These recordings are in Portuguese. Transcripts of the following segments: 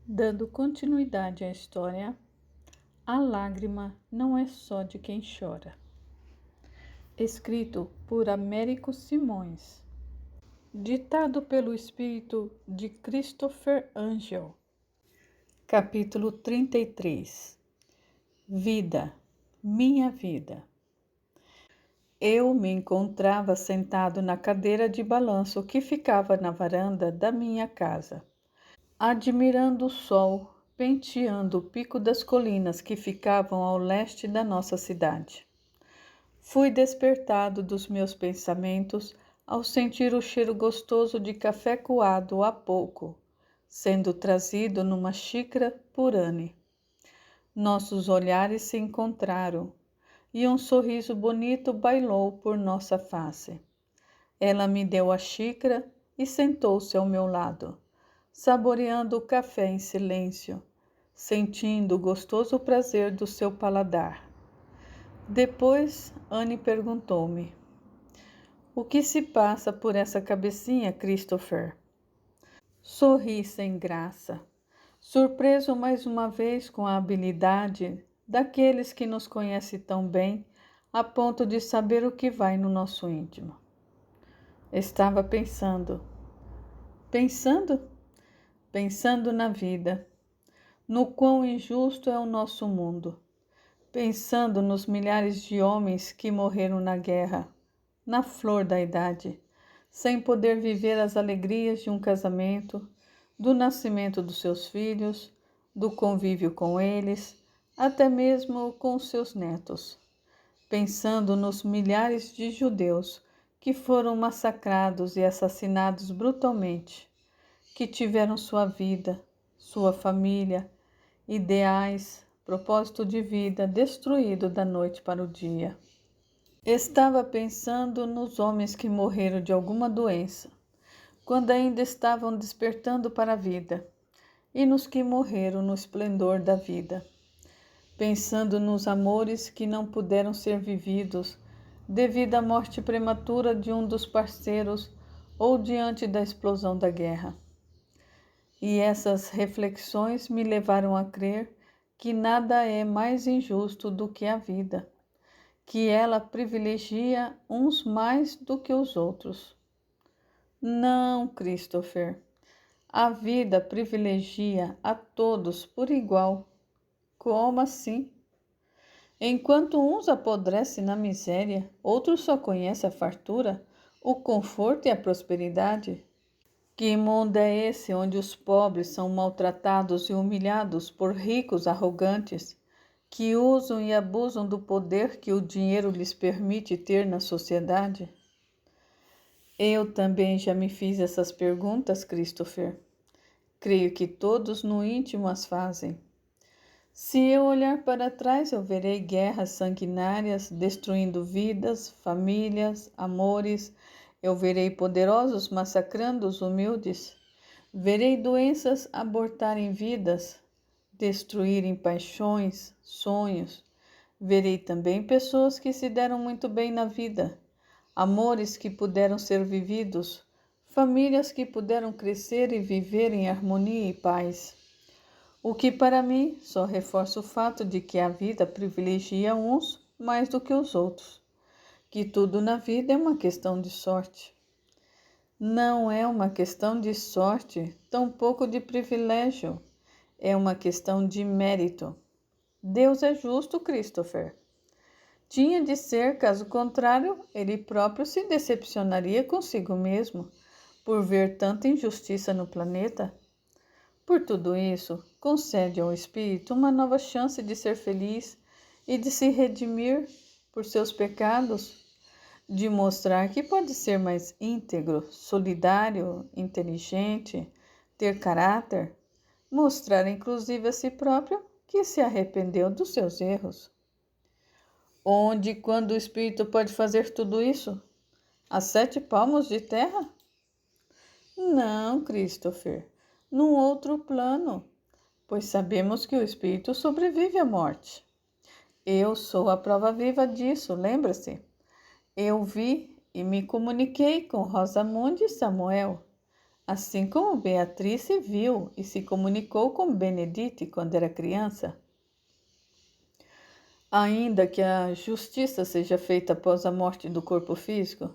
Dando continuidade à história, a lágrima não é só de quem chora. Escrito por Américo Simões. Ditado pelo espírito de Christopher Angel. Capítulo 33. Vida, minha vida. Eu me encontrava sentado na cadeira de balanço que ficava na varanda da minha casa, admirando o sol penteando o pico das colinas que ficavam ao leste da nossa cidade. Fui despertado dos meus pensamentos ao sentir o cheiro gostoso de café coado há pouco, sendo trazido numa xícara por Anne. Nossos olhares se encontraram e um sorriso bonito bailou por nossa face. Ela me deu a xícara e sentou-se ao meu lado, saboreando o café em silêncio, sentindo o gostoso prazer do seu paladar. Depois, Anne perguntou-me: "O que se passa por essa cabecinha, Christopher?" Sorri sem graça, surpreso mais uma vez com a habilidade daqueles que nos conhecem tão bem a ponto de saber o que vai no nosso íntimo. Estava pensando na vida, no quão injusto é o nosso mundo, pensando nos milhares de homens que morreram na guerra, na flor da idade, sem poder viver as alegrias de um casamento, do nascimento dos seus filhos, do convívio com eles, até mesmo com os seus netos. Pensando nos milhares de judeus que foram massacrados e assassinados brutalmente, que tiveram sua vida, sua família, ideais, propósito de vida destruído da noite para o dia. Estava pensando nos homens que morreram de alguma doença, quando ainda estavam despertando para a vida, e nos que morreram no esplendor da vida. Pensando nos amores que não puderam ser vividos devido à morte prematura de um dos parceiros ou diante da explosão da guerra. E essas reflexões me levaram a crer que nada é mais injusto do que a vida, que ela privilegia uns mais do que os outros. Não, Christopher, a vida privilegia a todos por igual. Como assim? Enquanto uns apodrecem na miséria, outros só conhecem a fartura, o conforto e a prosperidade. Que mundo é esse onde os pobres são maltratados e humilhados por ricos arrogantes, que usam e abusam do poder que o dinheiro lhes permite ter na sociedade? Eu também já me fiz essas perguntas, Christopher. Creio que todos no íntimo as fazem. Se eu olhar para trás, eu verei guerras sanguinárias destruindo vidas, famílias, amores. Eu verei poderosos massacrando os humildes. Verei doenças abortarem vidas, destruírem paixões, sonhos. Verei também pessoas que se deram muito bem na vida, amores que puderam ser vividos, famílias que puderam crescer e viver em harmonia e paz. O que para mim só reforça o fato de que a vida privilegia uns mais do que os outros, que tudo na vida é uma questão de sorte. Não é uma questão de sorte, tampouco de privilégio, é uma questão de mérito. Deus é justo, Christopher. Tinha de ser, caso contrário, ele próprio se decepcionaria consigo mesmo por ver tanta injustiça no planeta. Por tudo isso, concede ao espírito uma nova chance de ser feliz e de se redimir por seus pecados, de mostrar que pode ser mais íntegro, solidário, inteligente, ter caráter, mostrar inclusive a si próprio que se arrependeu dos seus erros. Onde e quando o espírito pode fazer tudo isso? A 7 palmos de terra? Não, Christopher, num outro plano, pois sabemos que o espírito sobrevive à morte. Eu sou a prova viva disso, lembra-se? Eu vi e me comuniquei com Rosamunde e Samuel. assim como Beatrice viu e se comunicou com Benedite quando era criança. Ainda que a justiça seja feita após a morte do corpo físico,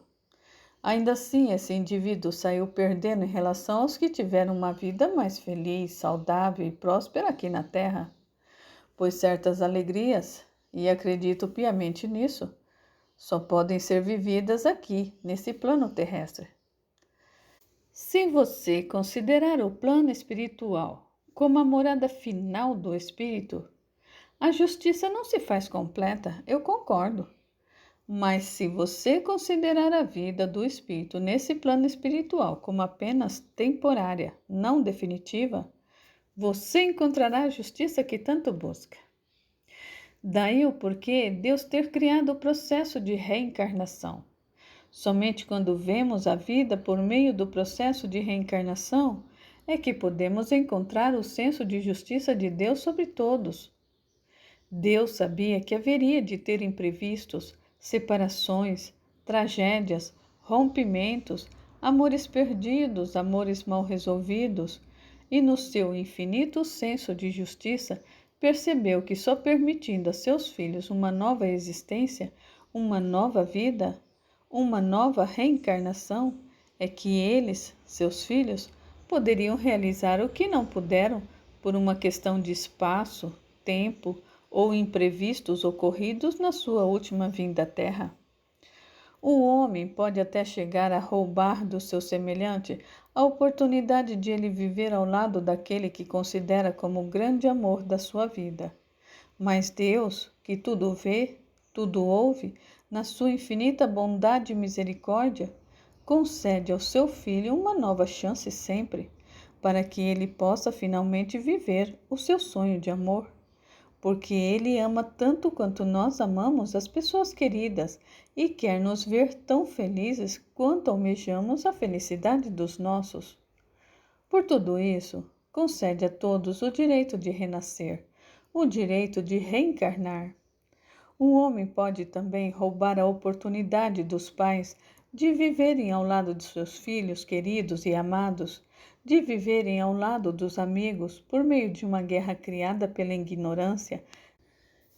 ainda assim esse indivíduo saiu perdendo em relação aos que tiveram uma vida mais feliz, saudável e próspera aqui na Terra, pois certas alegrias, e acredito piamente nisso, só podem ser vividas aqui, nesse plano terrestre. Se você considerar o plano espiritual como a morada final do espírito, a justiça não se faz completa, eu concordo. Mas se você considerar a vida do espírito nesse plano espiritual como apenas temporária, não definitiva, você encontrará a justiça que tanto busca. Daí o porquê Deus ter criado o processo de reencarnação. Somente quando vemos a vida por meio do processo de reencarnação é que podemos encontrar o senso de justiça de Deus sobre todos. Deus sabia que haveria de ter imprevistos, separações, tragédias, rompimentos, amores perdidos, amores mal resolvidos, e no seu infinito senso de justiça percebeu que só permitindo a seus filhos uma nova existência, uma nova vida, uma nova reencarnação, é que eles, seus filhos, poderiam realizar o que não puderam por uma questão de espaço, tempo ou imprevistos ocorridos na sua última vinda à Terra. O homem pode até chegar a roubar do seu semelhante a oportunidade de ele viver ao lado daquele que considera como o grande amor da sua vida. Mas Deus, que tudo vê, tudo ouve, na sua infinita bondade e misericórdia, concede ao seu filho uma nova chance sempre, para que ele possa finalmente viver o seu sonho de amor. Porque ele ama tanto quanto nós amamos as pessoas queridas e quer nos ver tão felizes quanto almejamos a felicidade dos nossos. Por tudo isso, concede a todos o direito de renascer, o direito de reencarnar. Um homem pode também roubar a oportunidade dos pais de viverem ao lado de seus filhos queridos e amados, de viverem ao lado dos amigos por meio de uma guerra criada pela ignorância,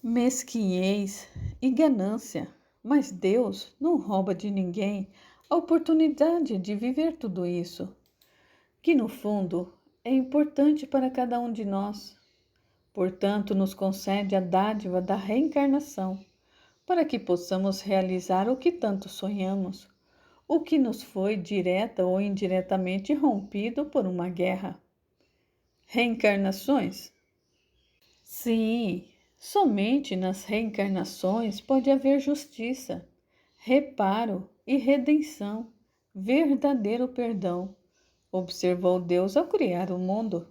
mesquinhez e ganância. Mas Deus não rouba de ninguém a oportunidade de viver tudo isso, que no fundo é importante para cada um de nós. Portanto, nos concede a dádiva da reencarnação, para que possamos realizar o que tanto sonhamos, o que nos foi direta ou indiretamente rompido por uma guerra. Reencarnações? Sim, somente nas reencarnações pode haver justiça, reparo e redenção, verdadeiro perdão, observou Deus ao criar o mundo.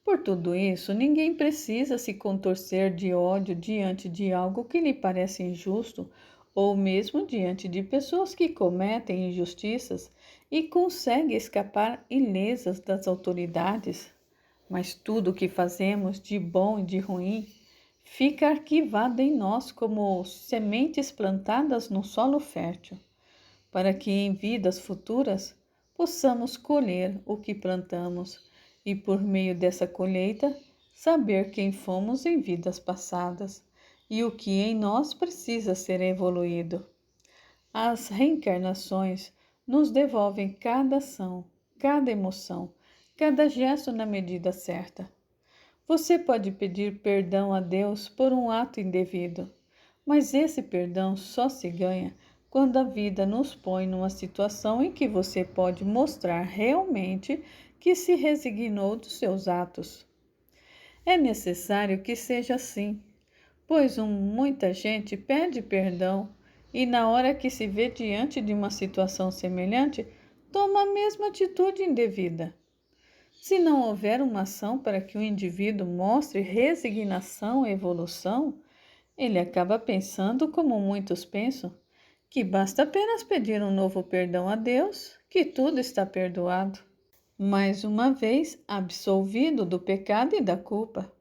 Por tudo isso, ninguém precisa se contorcer de ódio diante de algo que lhe parece injusto, ou mesmo diante de pessoas que cometem injustiças e conseguem escapar ilesas das autoridades. Mas tudo o que fazemos de bom e de ruim fica arquivado em nós como sementes plantadas no solo fértil, para que em vidas futuras possamos colher o que plantamos e, por meio dessa colheita, saber quem fomos em vidas passadas e o que em nós precisa ser evoluído. As reencarnações nos devolvem cada ação, cada emoção, cada gesto na medida certa. Você pode pedir perdão a Deus por um ato indevido, mas esse perdão só se ganha quando a vida nos põe numa situação em que você pode mostrar realmente que se resignou dos seus atos. É necessário que seja assim, pois muita gente pede perdão e, na hora que se vê diante de uma situação semelhante, toma a mesma atitude indevida. Se não houver uma ação para que o indivíduo mostre resignação e evolução, ele acaba pensando, como muitos pensam, que basta apenas pedir um novo perdão a Deus, que tudo está perdoado. Mais uma vez absolvido do pecado e da culpa,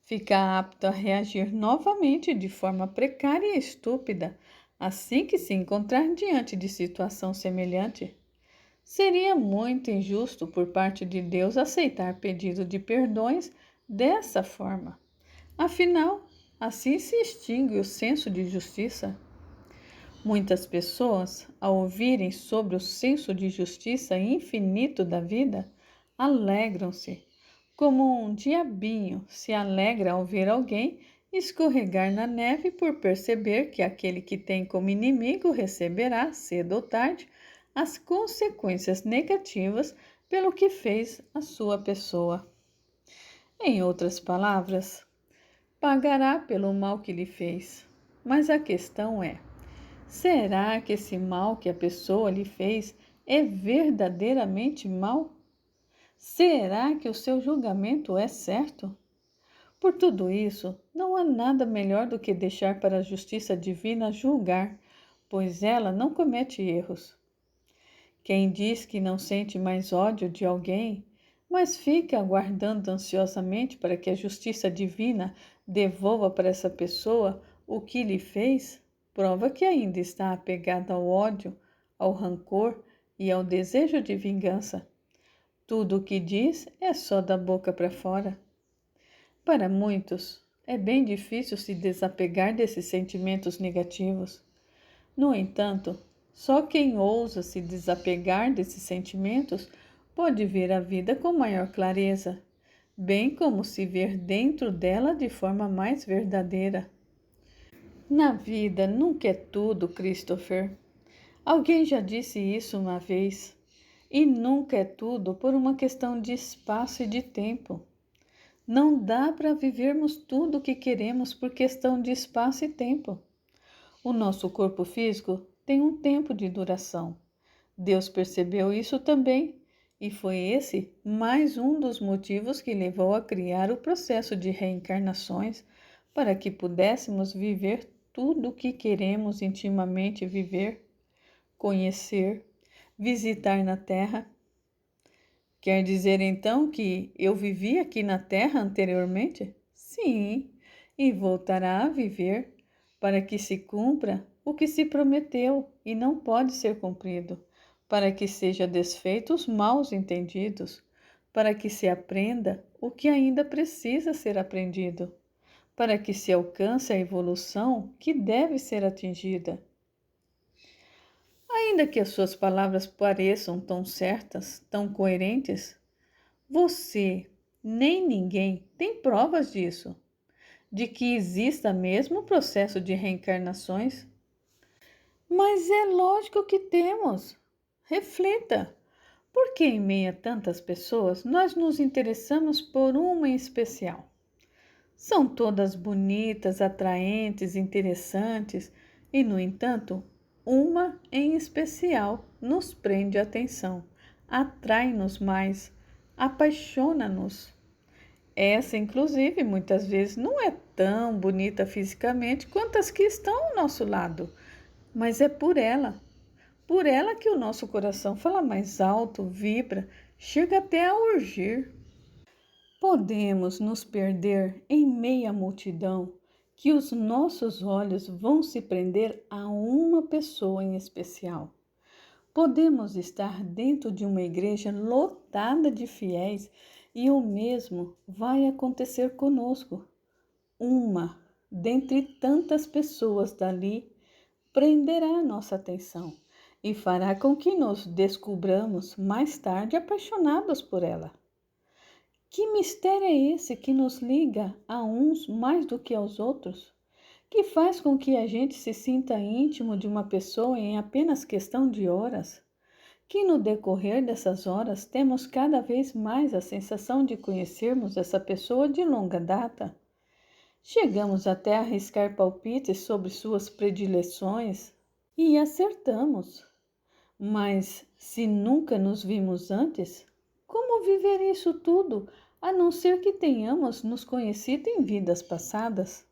fica apto a reagir novamente de forma precária e estúpida, assim que se encontrar diante de situação semelhante. Seria muito injusto por parte de Deus aceitar pedido de perdões dessa forma. Afinal, assim se extingue o senso de justiça. Muitas pessoas, ao ouvirem sobre o senso de justiça infinito da vida, alegram-se, como um diabinho se alegra ao ver alguém escorregar na neve por perceber que aquele que tem como inimigo receberá, cedo ou tarde, as consequências negativas pelo que fez a sua pessoa. Em outras palavras, pagará pelo mal que lhe fez. Mas a questão é: será que esse mal que a pessoa lhe fez é verdadeiramente mal? Será que o seu julgamento é certo? Por tudo isso, não há nada melhor do que deixar para a justiça divina julgar, pois ela não comete erros. Quem diz que não sente mais ódio de alguém, mas fica aguardando ansiosamente para que a justiça divina devolva para essa pessoa o que lhe fez, prova que ainda está apegado ao ódio, ao rancor e ao desejo de vingança. Tudo o que diz é só da boca para fora. Para muitos, é bem difícil se desapegar desses sentimentos negativos. No entanto, só quem ousa se desapegar desses sentimentos pode ver a vida com maior clareza, bem como se ver dentro dela de forma mais verdadeira. Na vida nunca é tudo, Christopher. Alguém já disse isso uma vez. E nunca é tudo por uma questão de espaço e de tempo. Não dá para vivermos tudo o que queremos por questão de espaço e tempo. O nosso corpo físico tem um tempo de duração. Deus percebeu isso também, e foi esse mais um dos motivos que levou a criar o processo de reencarnações para que pudéssemos viver tudo o que queremos intimamente viver, conhecer, visitar na Terra. Quer dizer então que eu vivi aqui na Terra anteriormente? Sim, e voltará a viver para que se cumpra o que se prometeu e não pode ser cumprido, para que seja desfeito os maus entendidos, para que se aprenda o que ainda precisa ser aprendido, para que se alcance a evolução que deve ser atingida. Ainda que as suas palavras pareçam tão certas, tão coerentes, você, nem ninguém, tem provas disso, de que exista mesmo o processo de reencarnações. Mas é lógico que temos. Reflita, por que em meio a tantas pessoas nós nos interessamos por uma em especial? São todas bonitas, atraentes, interessantes e, no entanto, uma em especial nos prende a atenção, atrai-nos mais, apaixona-nos. Essa, inclusive, muitas vezes não é tão bonita fisicamente quanto as que estão ao nosso lado, mas é por ela que o nosso coração fala mais alto, vibra, chega até a urgir. Podemos nos perder em meia multidão que os nossos olhos vão se prender a uma pessoa em especial. Podemos estar dentro de uma igreja lotada de fiéis e o mesmo vai acontecer conosco. Uma dentre tantas pessoas dali prenderá a nossa atenção e fará com que nos descubramos mais tarde apaixonados por ela. Que mistério é esse que nos liga a uns mais do que aos outros? Que faz com que a gente se sinta íntimo de uma pessoa em apenas questão de horas? Que no decorrer dessas horas temos cada vez mais a sensação de conhecermos essa pessoa de longa data? Chegamos até a arriscar palpites sobre suas predileções e acertamos. Mas se nunca nos vimos antes, como viver isso tudo, a não ser que tenhamos nos conhecido em vidas passadas?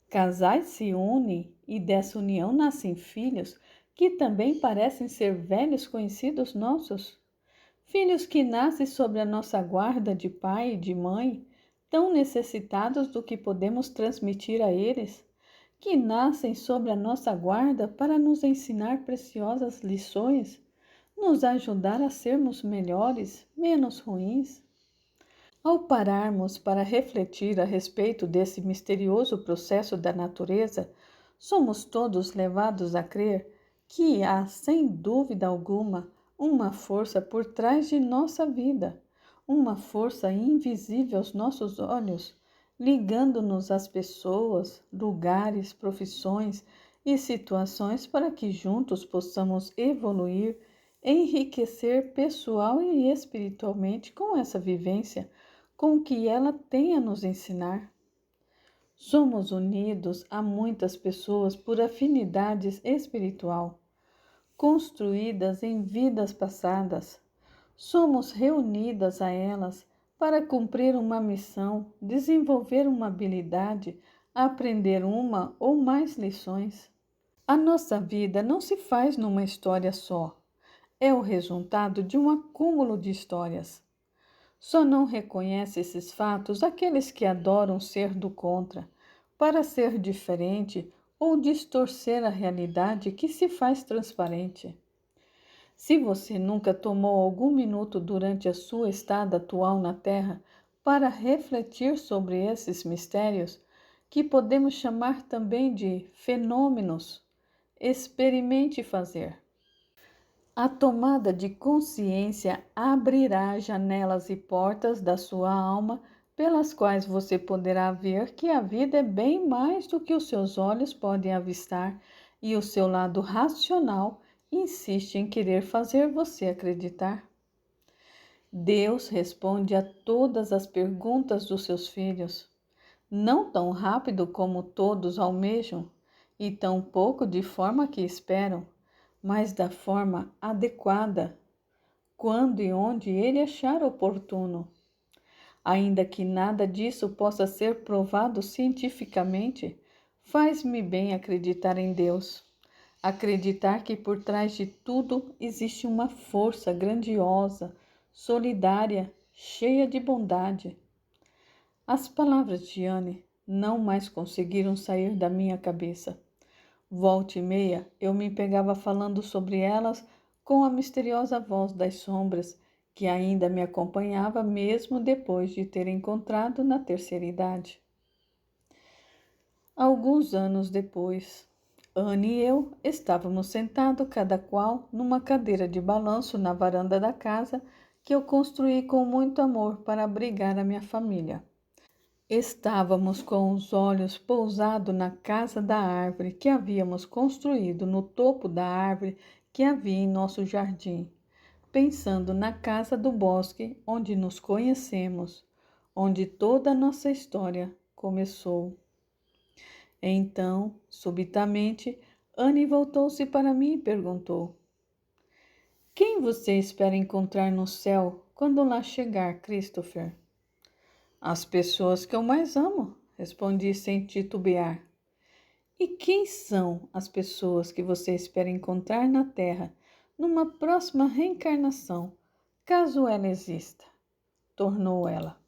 Casais se unem e dessa união nascem filhos que também parecem ser velhos conhecidos nossos. Filhos que nascem sob a nossa guarda de pai e de mãe, tão necessitados do que podemos transmitir a eles, que nascem sob a nossa guarda para nos ensinar preciosas lições, nos ajudar a sermos melhores, menos ruins? Ao pararmos para refletir a respeito desse misterioso processo da natureza, somos todos levados a crer que há, sem dúvida alguma, uma força por trás de nossa vida, uma força invisível aos nossos olhos, ligando-nos às pessoas, lugares, profissões e situações para que juntos possamos evoluir, enriquecer pessoal e espiritualmente com essa vivência, com o que ela tem a nos ensinar. Somos unidos a muitas pessoas por afinidades espiritual, construídas em vidas passadas. Somos reunidas a elas para cumprir uma missão, desenvolver uma habilidade, aprender uma ou mais lições. A nossa vida não se faz numa história só. É o resultado de um acúmulo de histórias. Só não reconhece esses fatos aqueles que adoram ser do contra, para ser diferente ou distorcer a realidade que se faz transparente. Se você nunca tomou algum minuto durante a sua estada atual na Terra para refletir sobre esses mistérios, que podemos chamar também de fenômenos, experimente fazer. A tomada de consciência abrirá janelas e portas da sua alma, pelas quais você poderá ver que a vida é bem mais do que os seus olhos podem avistar e o seu lado racional insiste em querer fazer você acreditar. Deus responde a todas as perguntas dos seus filhos, não tão rápido como todos almejam, e tão pouco de forma que esperam, mas da forma adequada, quando e onde ele achar oportuno. Ainda que nada disso possa ser provado cientificamente, faz-me bem acreditar em Deus. Acreditar que por trás de tudo existe uma força grandiosa, solidária, cheia de bondade. As palavras de Anne não mais conseguiram sair da minha cabeça. Volta e meia, eu me pegava falando sobre elas com a misteriosa voz das sombras, que ainda me acompanhava mesmo depois de ter encontrado na terceira idade. Alguns anos depois, Anne e eu estávamos sentados cada qual numa cadeira de balanço na varanda da casa que eu construí com muito amor para abrigar a minha família. Estávamos com os olhos pousados na casa da árvore que havíamos construído no topo da árvore que havia em nosso jardim, pensando na casa do bosque onde nos conhecemos, onde toda a nossa história começou. Então, subitamente, Anne voltou-se para mim e perguntou: Quem você espera encontrar no céu quando lá chegar, Christopher? As pessoas que eu mais amo, respondi sem titubear. E quem são as pessoas que você espera encontrar na Terra numa próxima reencarnação, caso ela exista? Tornou ela.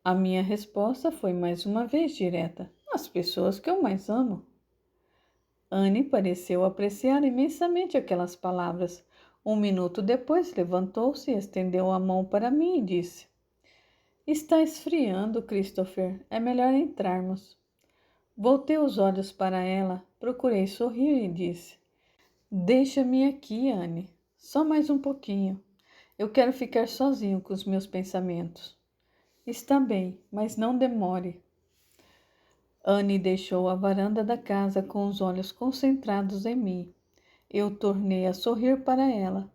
A minha resposta foi mais uma vez direta: as pessoas que eu mais amo. Anne pareceu apreciar imensamente aquelas palavras. Um minuto depois levantou-se, estendeu a mão para mim e disse: Está esfriando, Christopher. É melhor entrarmos. Voltei os olhos para ela, procurei sorrir e disse: Deixa-me aqui, Anne. Só mais um pouquinho. Eu quero ficar sozinho com os meus pensamentos. Está bem, mas não demore. Anne deixou a varanda da casa com os olhos concentrados em mim. Eu tornei a sorrir para ela,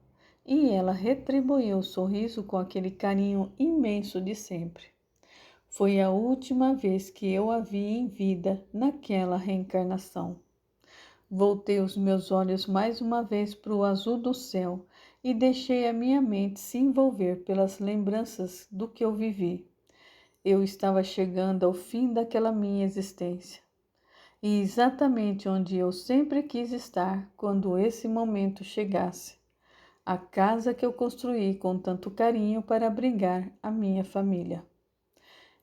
e ela retribuiu o sorriso com aquele carinho imenso de sempre. Foi a última vez que eu a vi em vida naquela reencarnação. Voltei os meus olhos mais uma vez para o azul do céu e deixei a minha mente se envolver pelas lembranças do que eu vivi. Eu estava chegando ao fim daquela minha existência. E exatamente onde eu sempre quis estar quando esse momento chegasse. A casa que eu construí com tanto carinho para abrigar a minha família.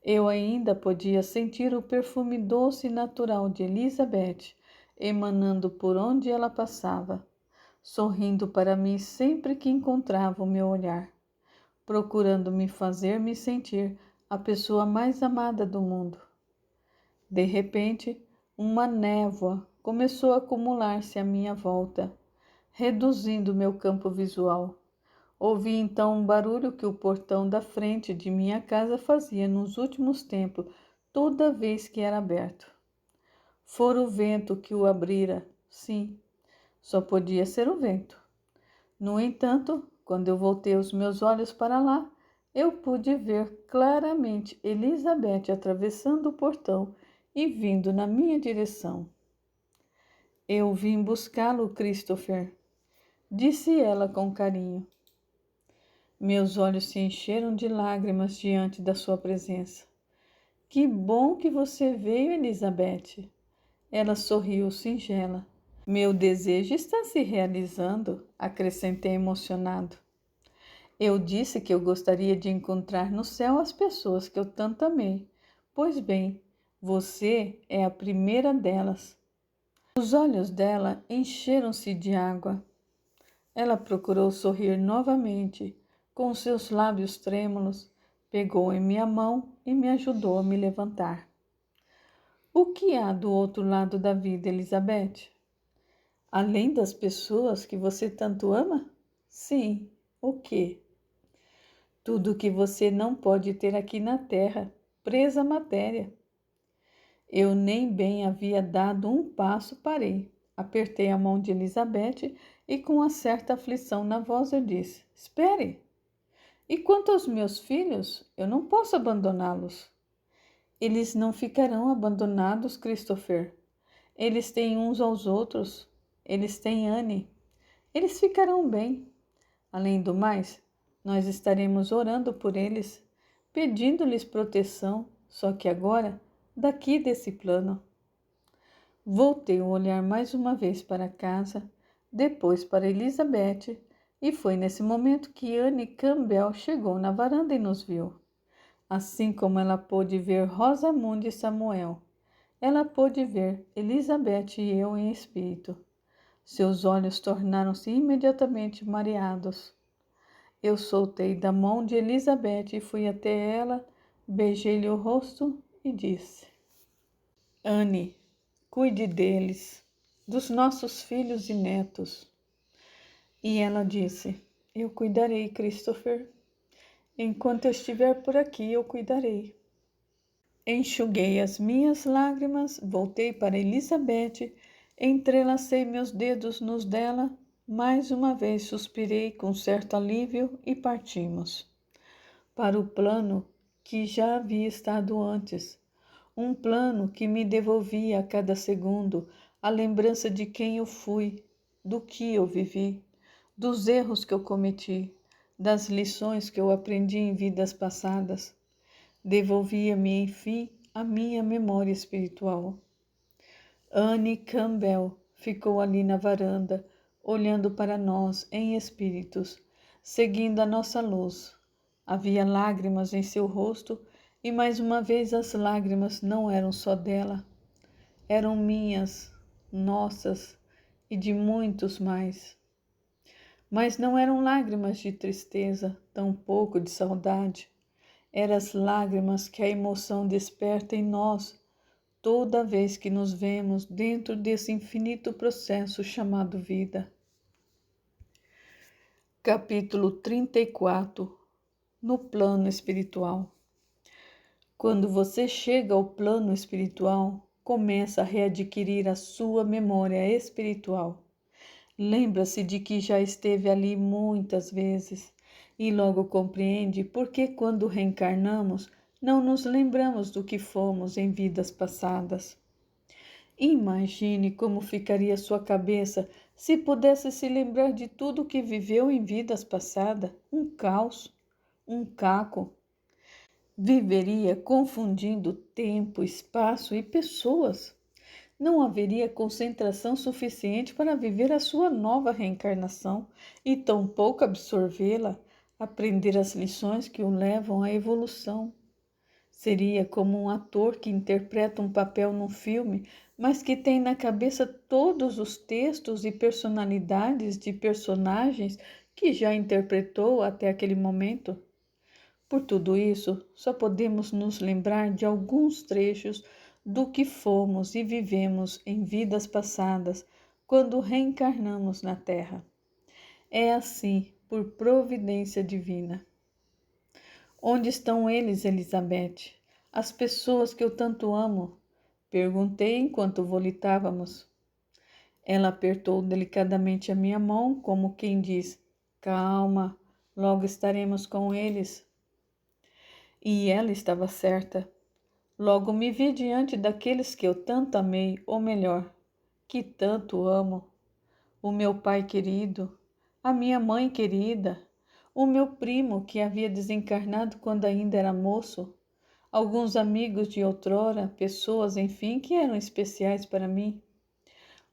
Eu ainda podia sentir o perfume doce e natural de Elizabeth emanando por onde ela passava. sorrindo para mim sempre que encontrava o meu olhar, procurando me fazer me sentir a pessoa mais amada do mundo. De repente, uma névoa começou a acumular-se à minha volta, reduzindo meu campo visual. Ouvi então um barulho que o portão da frente de minha casa fazia nos últimos tempos, toda vez que era aberto. Fora o vento que o abrira, sim, só podia ser o vento. No entanto, quando eu voltei os meus olhos para lá, eu pude ver claramente Elizabeth atravessando o portão e vindo na minha direção. Eu vim buscá-lo, Christopher, disse ela com carinho. Meus olhos se encheram de lágrimas diante da sua presença. Que bom que você veio, Elizabeth. Ela sorriu singela. Meu desejo está se realizando, acrescentei emocionado. Eu disse que eu gostaria de encontrar no céu as pessoas que eu tanto amei. Pois bem, você é a primeira delas. Os olhos dela encheram-se de água. Ela procurou sorrir novamente, com seus lábios trêmulos, pegou em minha mão e me ajudou a me levantar. O que há do outro lado da vida, Elizabeth? Além das pessoas que você tanto ama? Sim, o quê? Tudo que você não pode ter aqui na terra, presa à matéria. Eu nem bem havia dado um passo, parei. Apertei a mão de Elizabeth e com uma certa aflição na voz eu disse, espere! E quanto aos meus filhos, eu não posso abandoná-los. Eles não ficarão abandonados, Christopher. Eles têm uns aos outros. Eles têm Anne. Eles ficarão bem. Além do mais, nós estaremos orando por eles, pedindo-lhes proteção, só que agora, daqui desse plano. Voltei o olhar mais uma vez para casa, depois para Elizabeth, e foi nesse momento que Anne Campbell chegou na varanda e nos viu. Assim como ela pôde ver Rosamund e Samuel, ela pôde ver Elizabeth e eu em espírito. Seus olhos tornaram-se imediatamente mareados. Eu soltei da mão de Elizabeth e fui até ela, beijei-lhe o rosto e disse: Anne, cuide deles, dos nossos filhos e netos. E ela disse: eu cuidarei, Christopher. Enquanto eu estiver por aqui, eu cuidarei. Enxuguei as minhas lágrimas, voltei para Elizabeth, entrelacei meus dedos nos dela, mais uma vez suspirei com certo alívio e partimos. Para o plano que já havia estado antes, um plano que me devolvia a cada segundo a lembrança de quem eu fui, do que eu vivi, dos erros que eu cometi, das lições que eu aprendi em vidas passadas. Devolvia-me, enfim, a minha memória espiritual. Anne Campbell ficou ali na varanda, olhando para nós em espíritos, seguindo a nossa luz. Havia lágrimas em seu rosto e mais uma vez as lágrimas não eram só dela, eram minhas, nossas e de muitos mais. Mas não eram lágrimas de tristeza, tampouco de saudade. Eram as lágrimas que a emoção desperta em nós toda vez que nos vemos dentro desse infinito processo chamado vida. Capítulo 34. No plano espiritual. Quando você chega ao plano espiritual, começa a readquirir a sua memória espiritual. Lembra-se de que já esteve ali muitas vezes e logo compreende por que quando reencarnamos não nos lembramos do que fomos em vidas passadas. Imagine como ficaria sua cabeça se pudesse se lembrar de tudo o que viveu em vidas passadas. Um caos, um caco. Viveria confundindo tempo, espaço e pessoas. Não haveria concentração suficiente para viver a sua nova reencarnação e tampouco absorvê-la, aprender as lições que o levam à evolução. Seria como um ator que interpreta um papel num filme, mas que tem na cabeça todos os textos e personalidades de personagens que já interpretou até aquele momento? Por tudo isso, só podemos nos lembrar de alguns trechos do que fomos e vivemos em vidas passadas quando reencarnamos na Terra. É assim, por providência divina. Onde estão eles, Elizabeth? As pessoas que eu tanto amo? Perguntei enquanto volitávamos. Ela apertou delicadamente a minha mão, como quem diz: calma, logo estaremos com eles. E ela estava certa. Logo me vi diante daqueles que eu tanto amei, ou melhor, que tanto amo. O meu pai querido, a minha mãe querida, o meu primo que havia desencarnado quando ainda era moço, alguns amigos de outrora, pessoas, enfim, que eram especiais para mim.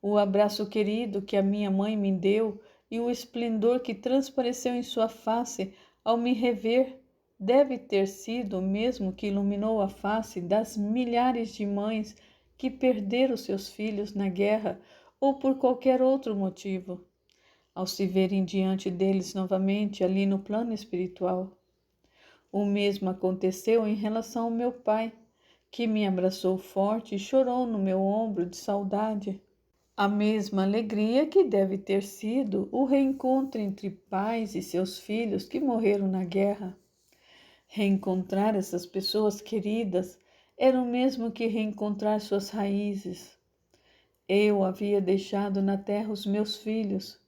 O abraço querido que a minha mãe me deu e o esplendor que transpareceu em sua face ao me rever deve ter sido o mesmo que iluminou a face das milhares de mães que perderam seus filhos na guerra ou por qualquer outro motivo, ao se verem diante deles novamente ali no plano espiritual. O mesmo aconteceu em relação ao meu pai, que me abraçou forte e chorou no meu ombro de saudade. A mesma alegria que deve ter sido o reencontro entre pais e seus filhos que morreram na guerra. Reencontrar essas pessoas queridas era o mesmo que reencontrar suas raízes. Eu havia deixado na terra os meus filhos,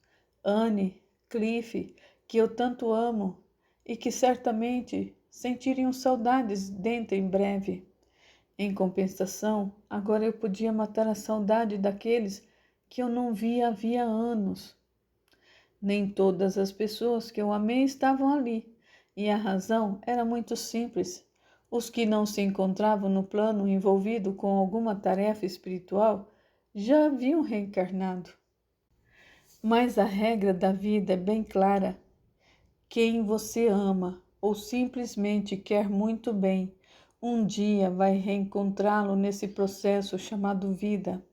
Anne, Cliff, que eu tanto amo e que certamente sentiriam saudades dentro em breve. Em compensação, agora eu podia matar a saudade daqueles que eu não via havia anos. Nem todas as pessoas que eu amei estavam ali, e a razão era muito simples. Os que não se encontravam no plano envolvido com alguma tarefa espiritual já haviam reencarnado. Mas a regra da vida é bem clara. Quem você ama ou simplesmente quer muito bem, um dia vai reencontrá-lo nesse processo chamado vida.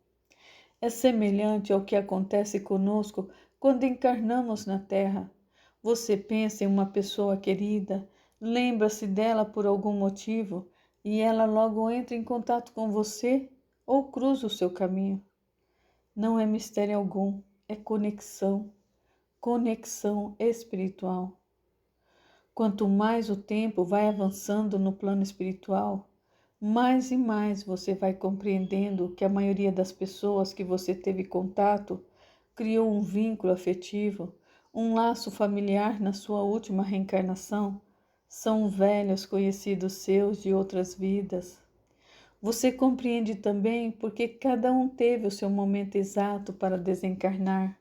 É semelhante ao que acontece conosco quando encarnamos na Terra. Você pensa em uma pessoa querida, lembra-se dela por algum motivo e ela logo entra em contato com você ou cruza o seu caminho. Não é mistério algum, é conexão, conexão espiritual. Quanto mais o tempo vai avançando no plano espiritual, mais e mais você vai compreendendo que a maioria das pessoas que você teve contato criou um vínculo afetivo, um laço familiar na sua última reencarnação, são velhos conhecidos seus de outras vidas. Você compreende também porque cada um teve o seu momento exato para desencarnar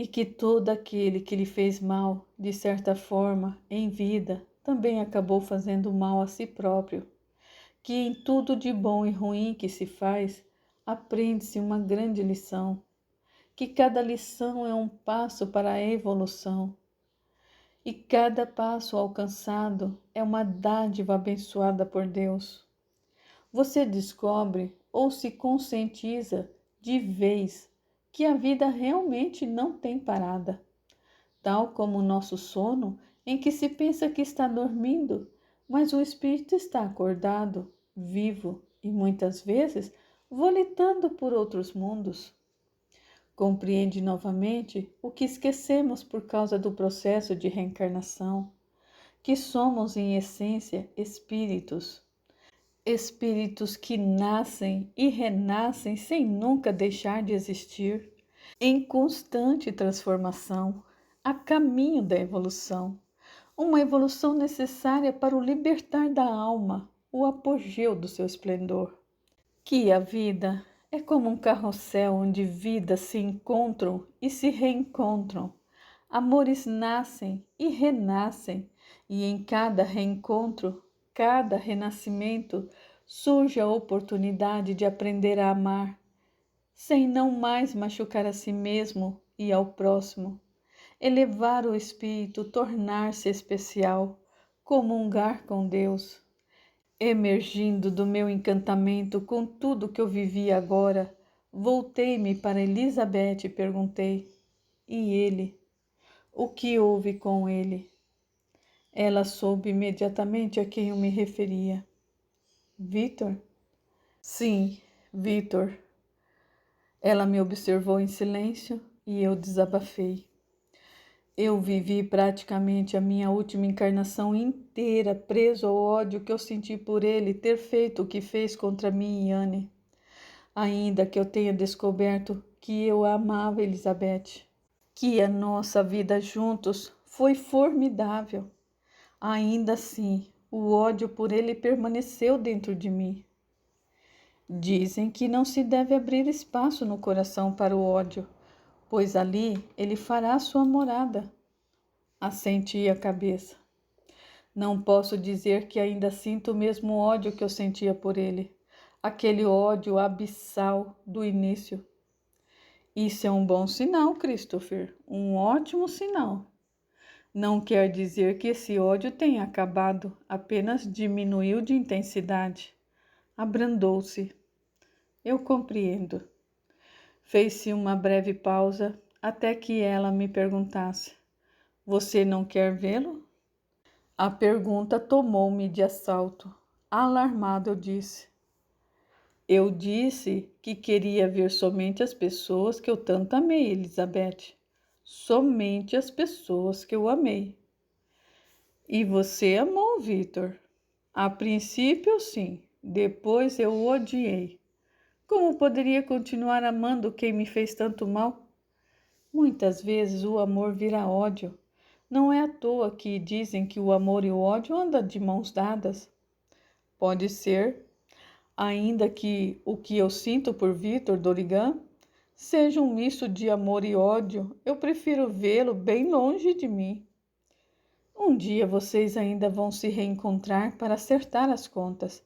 e que todo aquele que lhe fez mal, de certa forma, em vida, também acabou fazendo mal a si próprio, que em tudo de bom e ruim que se faz, aprende-se uma grande lição, que cada lição é um passo para a evolução, e cada passo alcançado é uma dádiva abençoada por Deus. Você descobre ou se conscientiza de vez que a vida realmente não tem parada, tal como o nosso sono, em que se pensa que está dormindo, mas o espírito está acordado, vivo e muitas vezes volitando por outros mundos. Compreende novamente o que esquecemos por causa do processo de reencarnação, que somos em essência espíritos. Espíritos que nascem e renascem sem nunca deixar de existir, em constante transformação, a caminho da evolução. Uma evolução necessária para o libertar da alma, o apogeu do seu esplendor. Que a vida é como um carrossel onde vidas se encontram e se reencontram. Amores nascem e renascem, e em cada reencontro, cada renascimento, surge a oportunidade de aprender a amar, sem não mais machucar a si mesmo e ao próximo, elevar o espírito, tornar-se especial, comungar com Deus. Emergindo do meu encantamento com tudo que eu vivia agora, voltei-me para Elizabeth e perguntei: e ele? O que houve com ele? Ela soube imediatamente a quem eu me referia. Vitor? Sim, Vitor. Ela me observou em silêncio e eu desabafei. Eu vivi praticamente a minha última encarnação inteira preso ao ódio que eu senti por ele ter feito o que fez contra mim e Anne. Ainda que eu tenha descoberto que eu a amava, Elizabeth, que a nossa vida juntos foi formidável. Ainda assim, o ódio por ele permaneceu dentro de mim. Dizem que não se deve abrir espaço no coração para o ódio, pois ali ele fará sua morada. Assenti a cabeça. Não posso dizer que ainda sinto o mesmo ódio que eu sentia por ele, aquele ódio abissal do início. Isso é um bom sinal, Christopher, um ótimo sinal. Não quer dizer que esse ódio tenha acabado, apenas diminuiu de intensidade. Abrandou-se. Eu compreendo. Fez-se uma breve pausa até que ela me perguntasse: você não quer vê-lo? A pergunta tomou-me de assalto. Alarmado, eu disse: eu disse que queria ver somente as pessoas que eu tanto amei, Elizabeth. Somente as pessoas que eu amei. E você amou, Vitor? A princípio, sim. Depois eu o odiei. Como poderia continuar amando quem me fez tanto mal? Muitas vezes o amor vira ódio. Não é à toa que dizem que o amor e o ódio andam de mãos dadas. Pode ser, ainda que o que eu sinto por Vitor Dorigan seja um misto de amor e ódio, eu prefiro vê-lo bem longe de mim. Um dia vocês ainda vão se reencontrar para acertar as contas,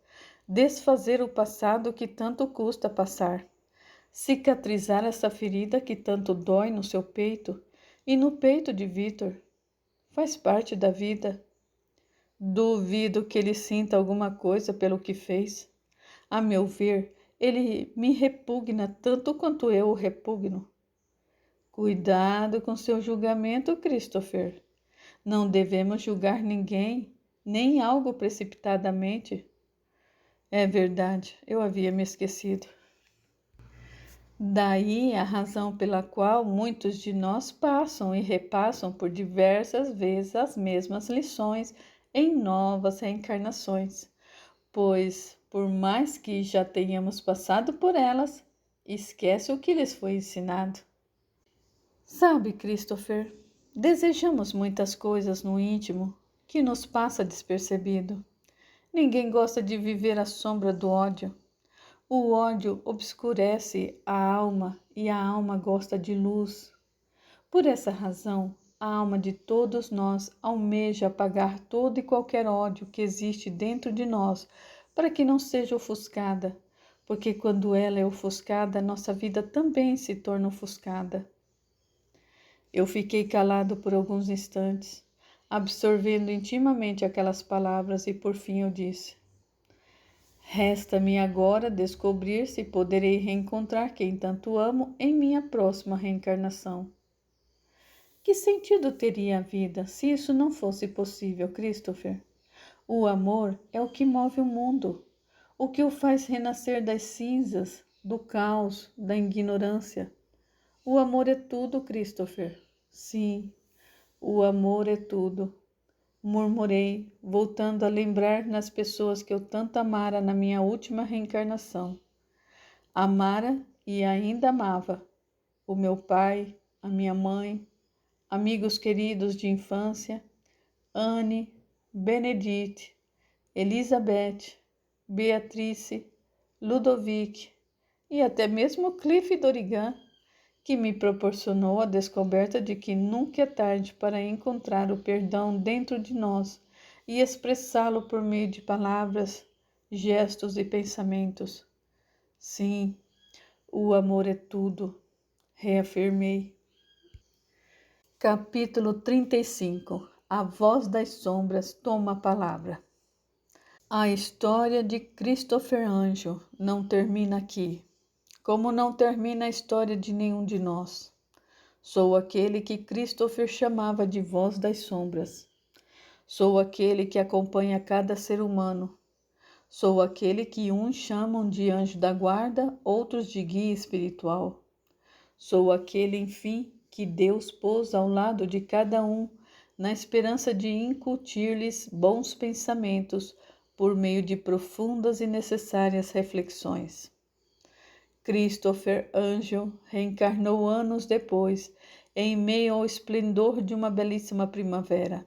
desfazer o passado que tanto custa passar, cicatrizar essa ferida que tanto dói no seu peito e no peito de Vitor. Faz parte da vida. Duvido que ele sinta alguma coisa pelo que fez. A meu ver, ele me repugna tanto quanto eu o repugno. Cuidado com seu julgamento, Christopher. Não devemos julgar ninguém, nem algo precipitadamente. É verdade, eu havia me esquecido. Daí a razão pela qual muitos de nós passam e repassam por diversas vezes as mesmas lições em novas reencarnações, pois, por mais que já tenhamos passado por elas, esquece o que lhes foi ensinado. Sabe, Christopher, desejamos muitas coisas no íntimo que nos passa despercebido. Ninguém gosta de viver à sombra do ódio. O ódio obscurece a alma e a alma gosta de luz. Por essa razão, a alma de todos nós almeja apagar todo e qualquer ódio que existe dentro de nós, para que não seja ofuscada, porque quando ela é ofuscada, nossa vida também se torna ofuscada. Eu fiquei calado por alguns instantes, absorvendo intimamente aquelas palavras, e por fim eu disse: resta-me agora descobrir se poderei reencontrar quem tanto amo em minha próxima reencarnação. Que sentido teria a vida se isso não fosse possível, Christopher? O amor é o que move o mundo, o que o faz renascer das cinzas, do caos, da ignorância. O amor é tudo, Christopher. Sim, o amor é tudo. Murmurei, voltando a lembrar nas pessoas que eu tanto amara na minha última reencarnação. Amara e ainda amava. O meu pai, a minha mãe, amigos queridos de infância, Anne, Benedite, Elizabeth, Beatrice, Ludovic e até mesmo Cliff Dorigan, que me proporcionou a descoberta de que nunca é tarde para encontrar o perdão dentro de nós e expressá-lo por meio de palavras, gestos e pensamentos. Sim, o amor é tudo, reafirmei. Capítulo 35. A voz das sombras toma a palavra. A história de Christopher Anjo não termina aqui, como não termina a história de nenhum de nós. Sou aquele que Christopher chamava de voz das sombras. Sou aquele que acompanha cada ser humano. Sou aquele que uns chamam de anjo da guarda, outros de guia espiritual. Sou aquele, enfim, que Deus pôs ao lado de cada um, na esperança de incutir-lhes bons pensamentos por meio de profundas e necessárias reflexões. Christopher Angel reencarnou anos depois, em meio ao esplendor de uma belíssima primavera.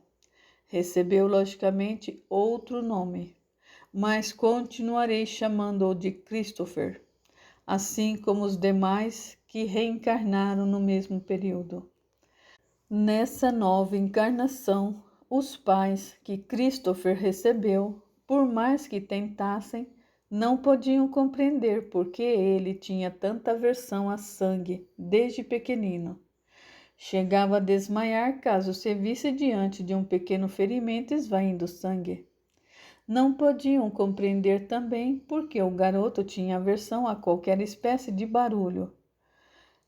Recebeu, logicamente, outro nome, mas continuarei chamando-o de Christopher, assim como os demais que reencarnaram no mesmo período. Nessa nova encarnação, os pais que Christopher recebeu, por mais que tentassem, não podiam compreender por que ele tinha tanta aversão a sangue desde pequenino. Chegava a desmaiar caso se visse diante de um pequeno ferimento esvaindo sangue. Não podiam compreender também por que o garoto tinha aversão a qualquer espécie de barulho,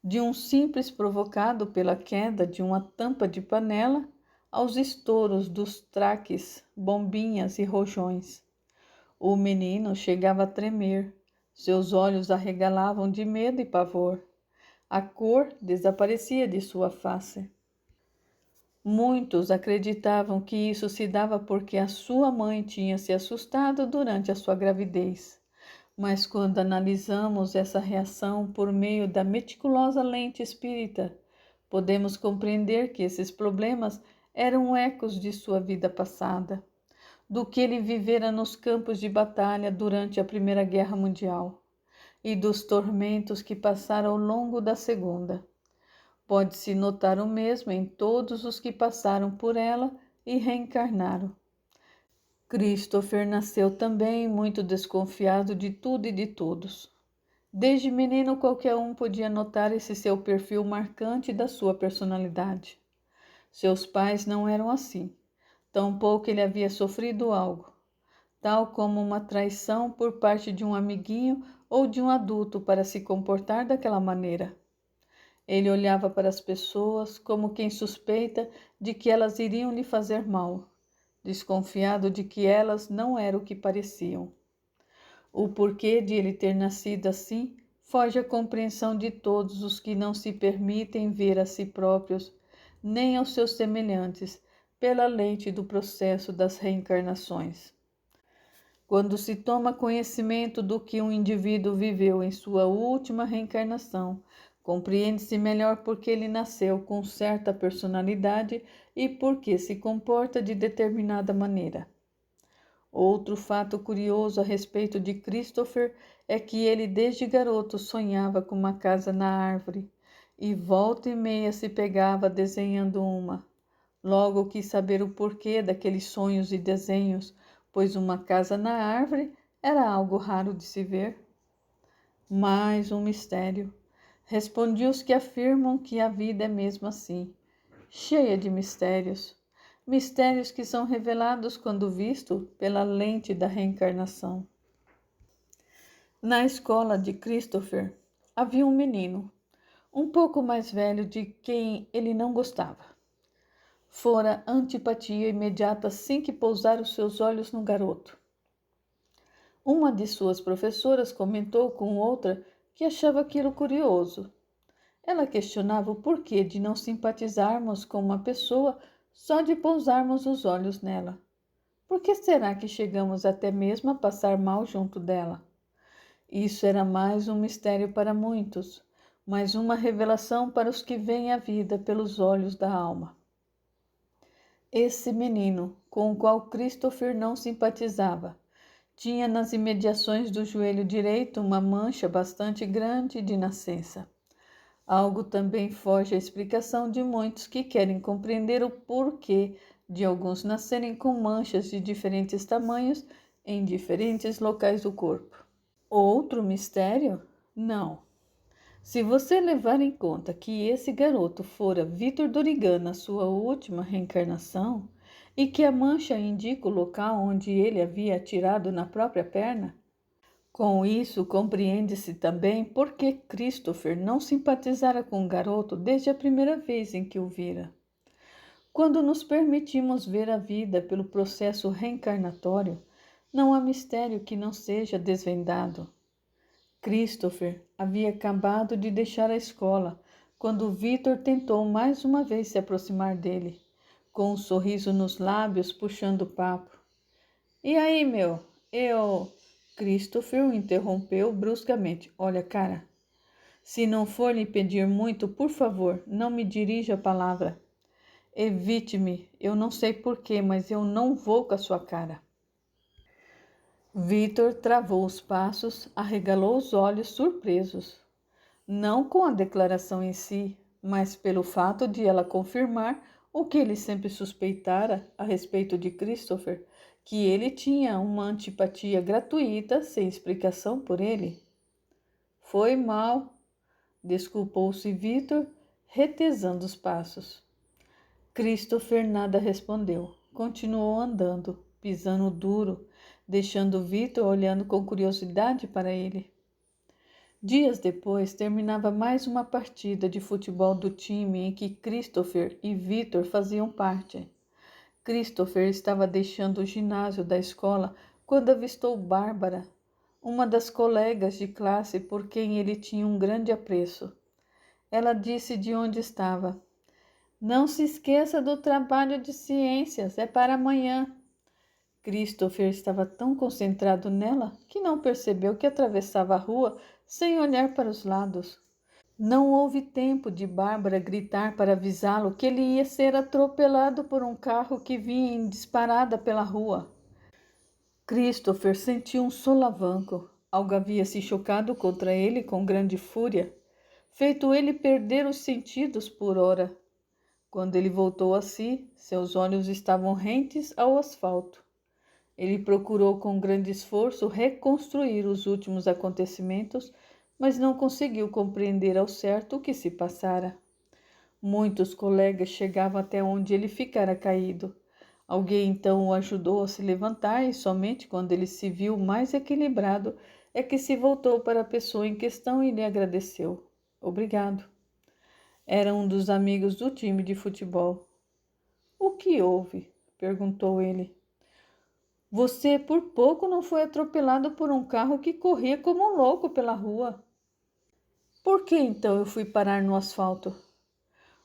de um simples provocado pela queda de uma tampa de panela aos estouros dos traques, bombinhas e rojões. O menino chegava a tremer, seus olhos arregalavam de medo e pavor. A cor desaparecia de sua face. Muitos acreditavam que isso se dava porque a sua mãe tinha se assustado durante a sua gravidez. Mas quando analisamos essa reação por meio da meticulosa lente espírita, podemos compreender que esses problemas eram ecos de sua vida passada, do que ele vivera nos campos de batalha durante a Primeira Guerra Mundial e dos tormentos que passaram ao longo da Segunda. Pode-se notar o mesmo em todos os que passaram por ela e reencarnaram. Christopher nasceu também muito desconfiado de tudo e de todos. Desde menino, qualquer um podia notar esse seu perfil marcante da sua personalidade. Seus pais não eram assim, tampouco ele havia sofrido algo, tal como uma traição por parte de um amiguinho ou de um adulto para se comportar daquela maneira. Ele olhava para as pessoas como quem suspeita de que elas iriam lhe fazer mal, desconfiado de que elas não eram o que pareciam. O porquê de ele ter nascido assim foge à compreensão de todos os que não se permitem ver a si próprios, nem aos seus semelhantes, pela lente do processo das reencarnações. Quando se toma conhecimento do que um indivíduo viveu em sua última reencarnação, compreende-se melhor porque ele nasceu com certa personalidade e porque se comporta de determinada maneira. Outro fato curioso a respeito de Christopher é que ele desde garoto sonhava com uma casa na árvore e volta e meia se pegava desenhando uma. Logo quis saber o porquê daqueles sonhos e desenhos, pois uma casa na árvore era algo raro de se ver. Mais um mistério. Respondi os que afirmam que a vida é mesmo assim, cheia de mistérios. Mistérios que são revelados quando visto pela lente da reencarnação. Na escola de Christopher havia um menino, um pouco mais velho, de quem ele não gostava. Fora antipatia imediata assim que pousaram seus olhos no garoto. Uma de suas professoras comentou com outra que achava aquilo curioso. Ela questionava o porquê de não simpatizarmos com uma pessoa só de pousarmos os olhos nela. Por que será que chegamos até mesmo a passar mal junto dela? Isso era mais um mistério para muitos, mas uma revelação para os que veem a vida pelos olhos da alma. Esse menino, com o qual Christopher não simpatizava, tinha nas imediações do joelho direito uma mancha bastante grande de nascença. Algo também foge à explicação de muitos que querem compreender o porquê de alguns nascerem com manchas de diferentes tamanhos em diferentes locais do corpo. Outro mistério? Não. Se você levar em conta que esse garoto fora Victor Dorigan na sua última reencarnação e que a mancha indica o local onde ele havia atirado na própria perna? Com isso, compreende-se também por que Christopher não simpatizara com o garoto desde a primeira vez em que o vira. Quando nos permitimos ver a vida pelo processo reencarnatório, não há mistério que não seja desvendado. Christopher havia acabado de deixar a escola quando Victor tentou mais uma vez se aproximar dele, com um sorriso nos lábios, puxando o papo. E aí, meu? Christopher o interrompeu bruscamente. Olha, cara, se não for lhe pedir muito, por favor, não me dirija a palavra. Evite-me, eu não sei porquê, mas eu não vou com a sua cara. Victor travou os passos, arregalou os olhos surpresos. Não com a declaração em si, mas pelo fato de ela confirmar o que ele sempre suspeitara a respeito de Christopher, que ele tinha uma antipatia gratuita sem explicação por ele. Foi mal, desculpou-se Victor, retesando os passos. Christopher nada respondeu. Continuou andando, pisando duro, deixando Victor olhando com curiosidade para ele. Dias depois, terminava mais uma partida de futebol do time em que Christopher e Victor faziam parte. Christopher estava deixando o ginásio da escola quando avistou Bárbara, uma das colegas de classe por quem ele tinha um grande apreço. Ela disse de onde estava. Não se esqueça do trabalho de ciências, é para amanhã. Christopher estava tão concentrado nela que não percebeu que atravessava a rua sem olhar para os lados. Não houve tempo de Bárbara gritar para avisá-lo que ele ia ser atropelado por um carro que vinha em disparada pela rua. Christopher sentiu um solavanco. Algo havia se chocado contra ele com grande fúria, feito ele perder os sentidos por ora. Quando ele voltou a si, seus olhos estavam rentes ao asfalto. Ele procurou com grande esforço reconstruir os últimos acontecimentos, mas não conseguiu compreender ao certo o que se passara. Muitos colegas chegavam até onde ele ficara caído. Alguém então o ajudou a se levantar e somente quando ele se viu mais equilibrado é que se voltou para a pessoa em questão e lhe agradeceu. Obrigado. Era um dos amigos do time de futebol. O que houve? Perguntou ele. Você por pouco não foi atropelado por um carro que corria como um louco pela rua. Por que então eu fui parar no asfalto?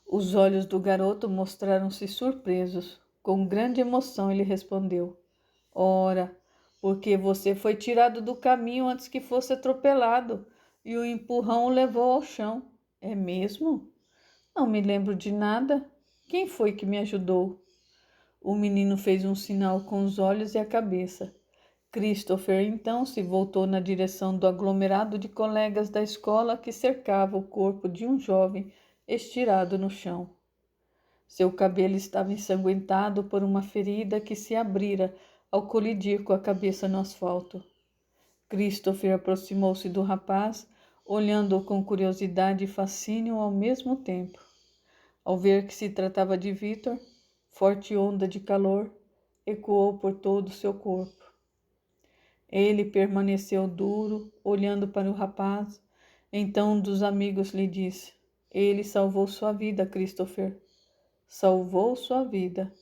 Os olhos do garoto mostraram-se surpresos. Com grande emoção ele respondeu. Ora, porque você foi tirado do caminho antes que fosse atropelado e o empurrão o levou ao chão. É mesmo? Não me lembro de nada. Quem foi que me ajudou? O menino fez um sinal com os olhos e a cabeça. Christopher então se voltou na direção do aglomerado de colegas da escola que cercava o corpo de um jovem estirado no chão. Seu cabelo estava ensanguentado por uma ferida que se abrira ao colidir com a cabeça no asfalto. Christopher aproximou-se do rapaz, olhando-o com curiosidade e fascínio ao mesmo tempo. Ao ver que se tratava de Victor, forte onda de calor ecoou por todo o seu corpo. Ele permaneceu duro, olhando para o rapaz. Então um dos amigos lhe disse: Ele salvou sua vida, Christopher. Salvou sua vida.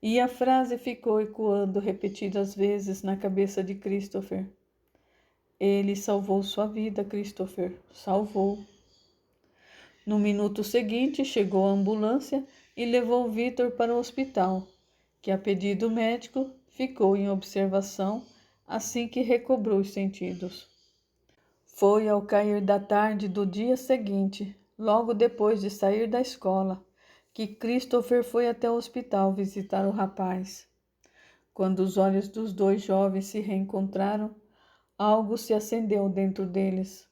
E a frase ficou ecoando repetidas vezes na cabeça de Christopher. Ele salvou sua vida, Christopher. Salvou. No minuto seguinte, chegou a ambulância e levou Victor para o hospital, que, a pedido médico, ficou em observação assim que recobrou os sentidos. Foi ao cair da tarde do dia seguinte, logo depois de sair da escola, que Christopher foi até o hospital visitar o rapaz. Quando os olhos dos dois jovens se reencontraram, algo se acendeu dentro deles.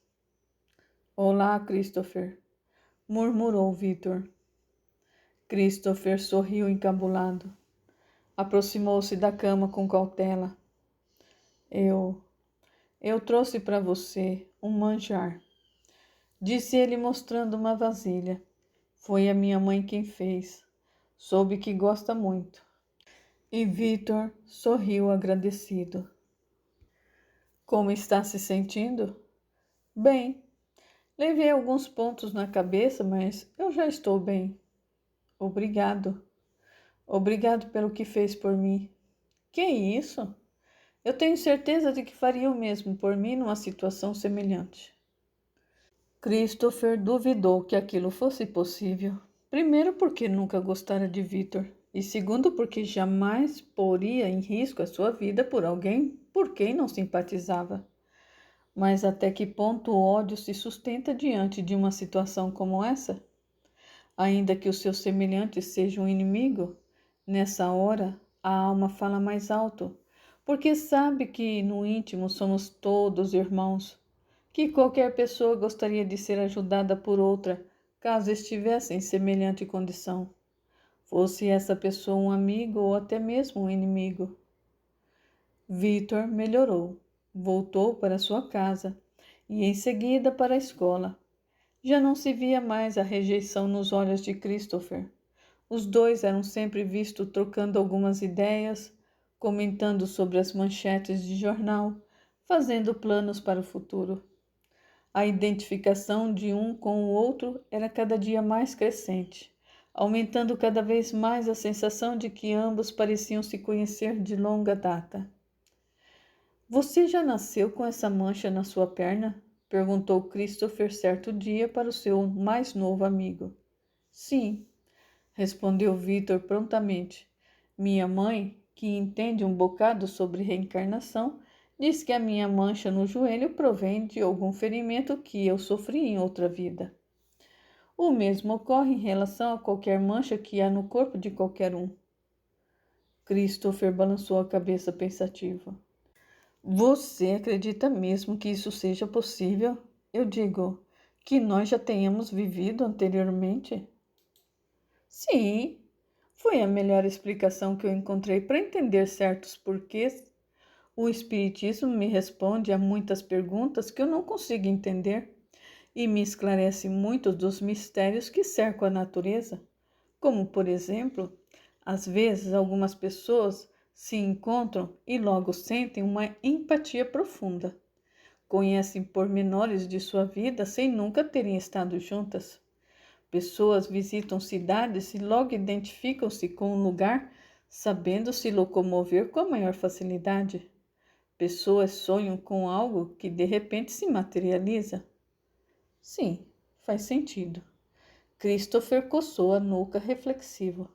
Olá, Christopher, murmurou Victor. Christopher sorriu encabulado. Aproximou-se da cama com cautela. Eu trouxe para você um manjar, disse ele mostrando uma vasilha. Foi a minha mãe quem fez. Soube que gosta muito. E Vitor sorriu agradecido. Como está se sentindo? Bem, levei alguns pontos na cabeça, mas eu já estou bem. Obrigado. Obrigado pelo que fez por mim. Que isso? Eu tenho certeza de que faria o mesmo por mim numa situação semelhante. Christopher duvidou que aquilo fosse possível. Primeiro, porque nunca gostara de Victor, e segundo, porque jamais poria em risco a sua vida por alguém por quem não simpatizava. Mas até que ponto o ódio se sustenta diante de uma situação como essa? Ainda que o seu semelhante seja um inimigo, nessa hora a alma fala mais alto, porque sabe que no íntimo somos todos irmãos, que qualquer pessoa gostaria de ser ajudada por outra, caso estivesse em semelhante condição, fosse essa pessoa um amigo ou até mesmo um inimigo. Victor melhorou, voltou para sua casa e em seguida para a escola. Já não se via mais a rejeição nos olhos de Christopher. Os dois eram sempre vistos trocando algumas ideias, comentando sobre as manchetes de jornal, fazendo planos para o futuro. A identificação de um com o outro era cada dia mais crescente, aumentando cada vez mais a sensação de que ambos pareciam se conhecer de longa data. Você já nasceu com essa mancha na sua perna? Perguntou Christopher certo dia para o seu mais novo amigo. Sim, respondeu Victor prontamente. Minha mãe, que entende um bocado sobre reencarnação, diz que a minha mancha no joelho provém de algum ferimento que eu sofri em outra vida. O mesmo ocorre em relação a qualquer mancha que há no corpo de qualquer um. Christopher balançou a cabeça pensativo. Você acredita mesmo que isso seja possível? Eu digo, que nós já tenhamos vivido anteriormente? Sim, foi a melhor explicação que eu encontrei para entender certos porquês. O Espiritismo me responde a muitas perguntas que eu não consigo entender e me esclarece muitos dos mistérios que cercam a natureza, como, por exemplo, às vezes algumas pessoas se encontram e logo sentem uma empatia profunda. Conhecem pormenores de sua vida sem nunca terem estado juntas. Pessoas visitam cidades e logo identificam-se com um lugar, sabendo se locomover com a maior facilidade. Pessoas sonham com algo que de repente se materializa. Sim, faz sentido. Christopher coçou a nuca reflexivo.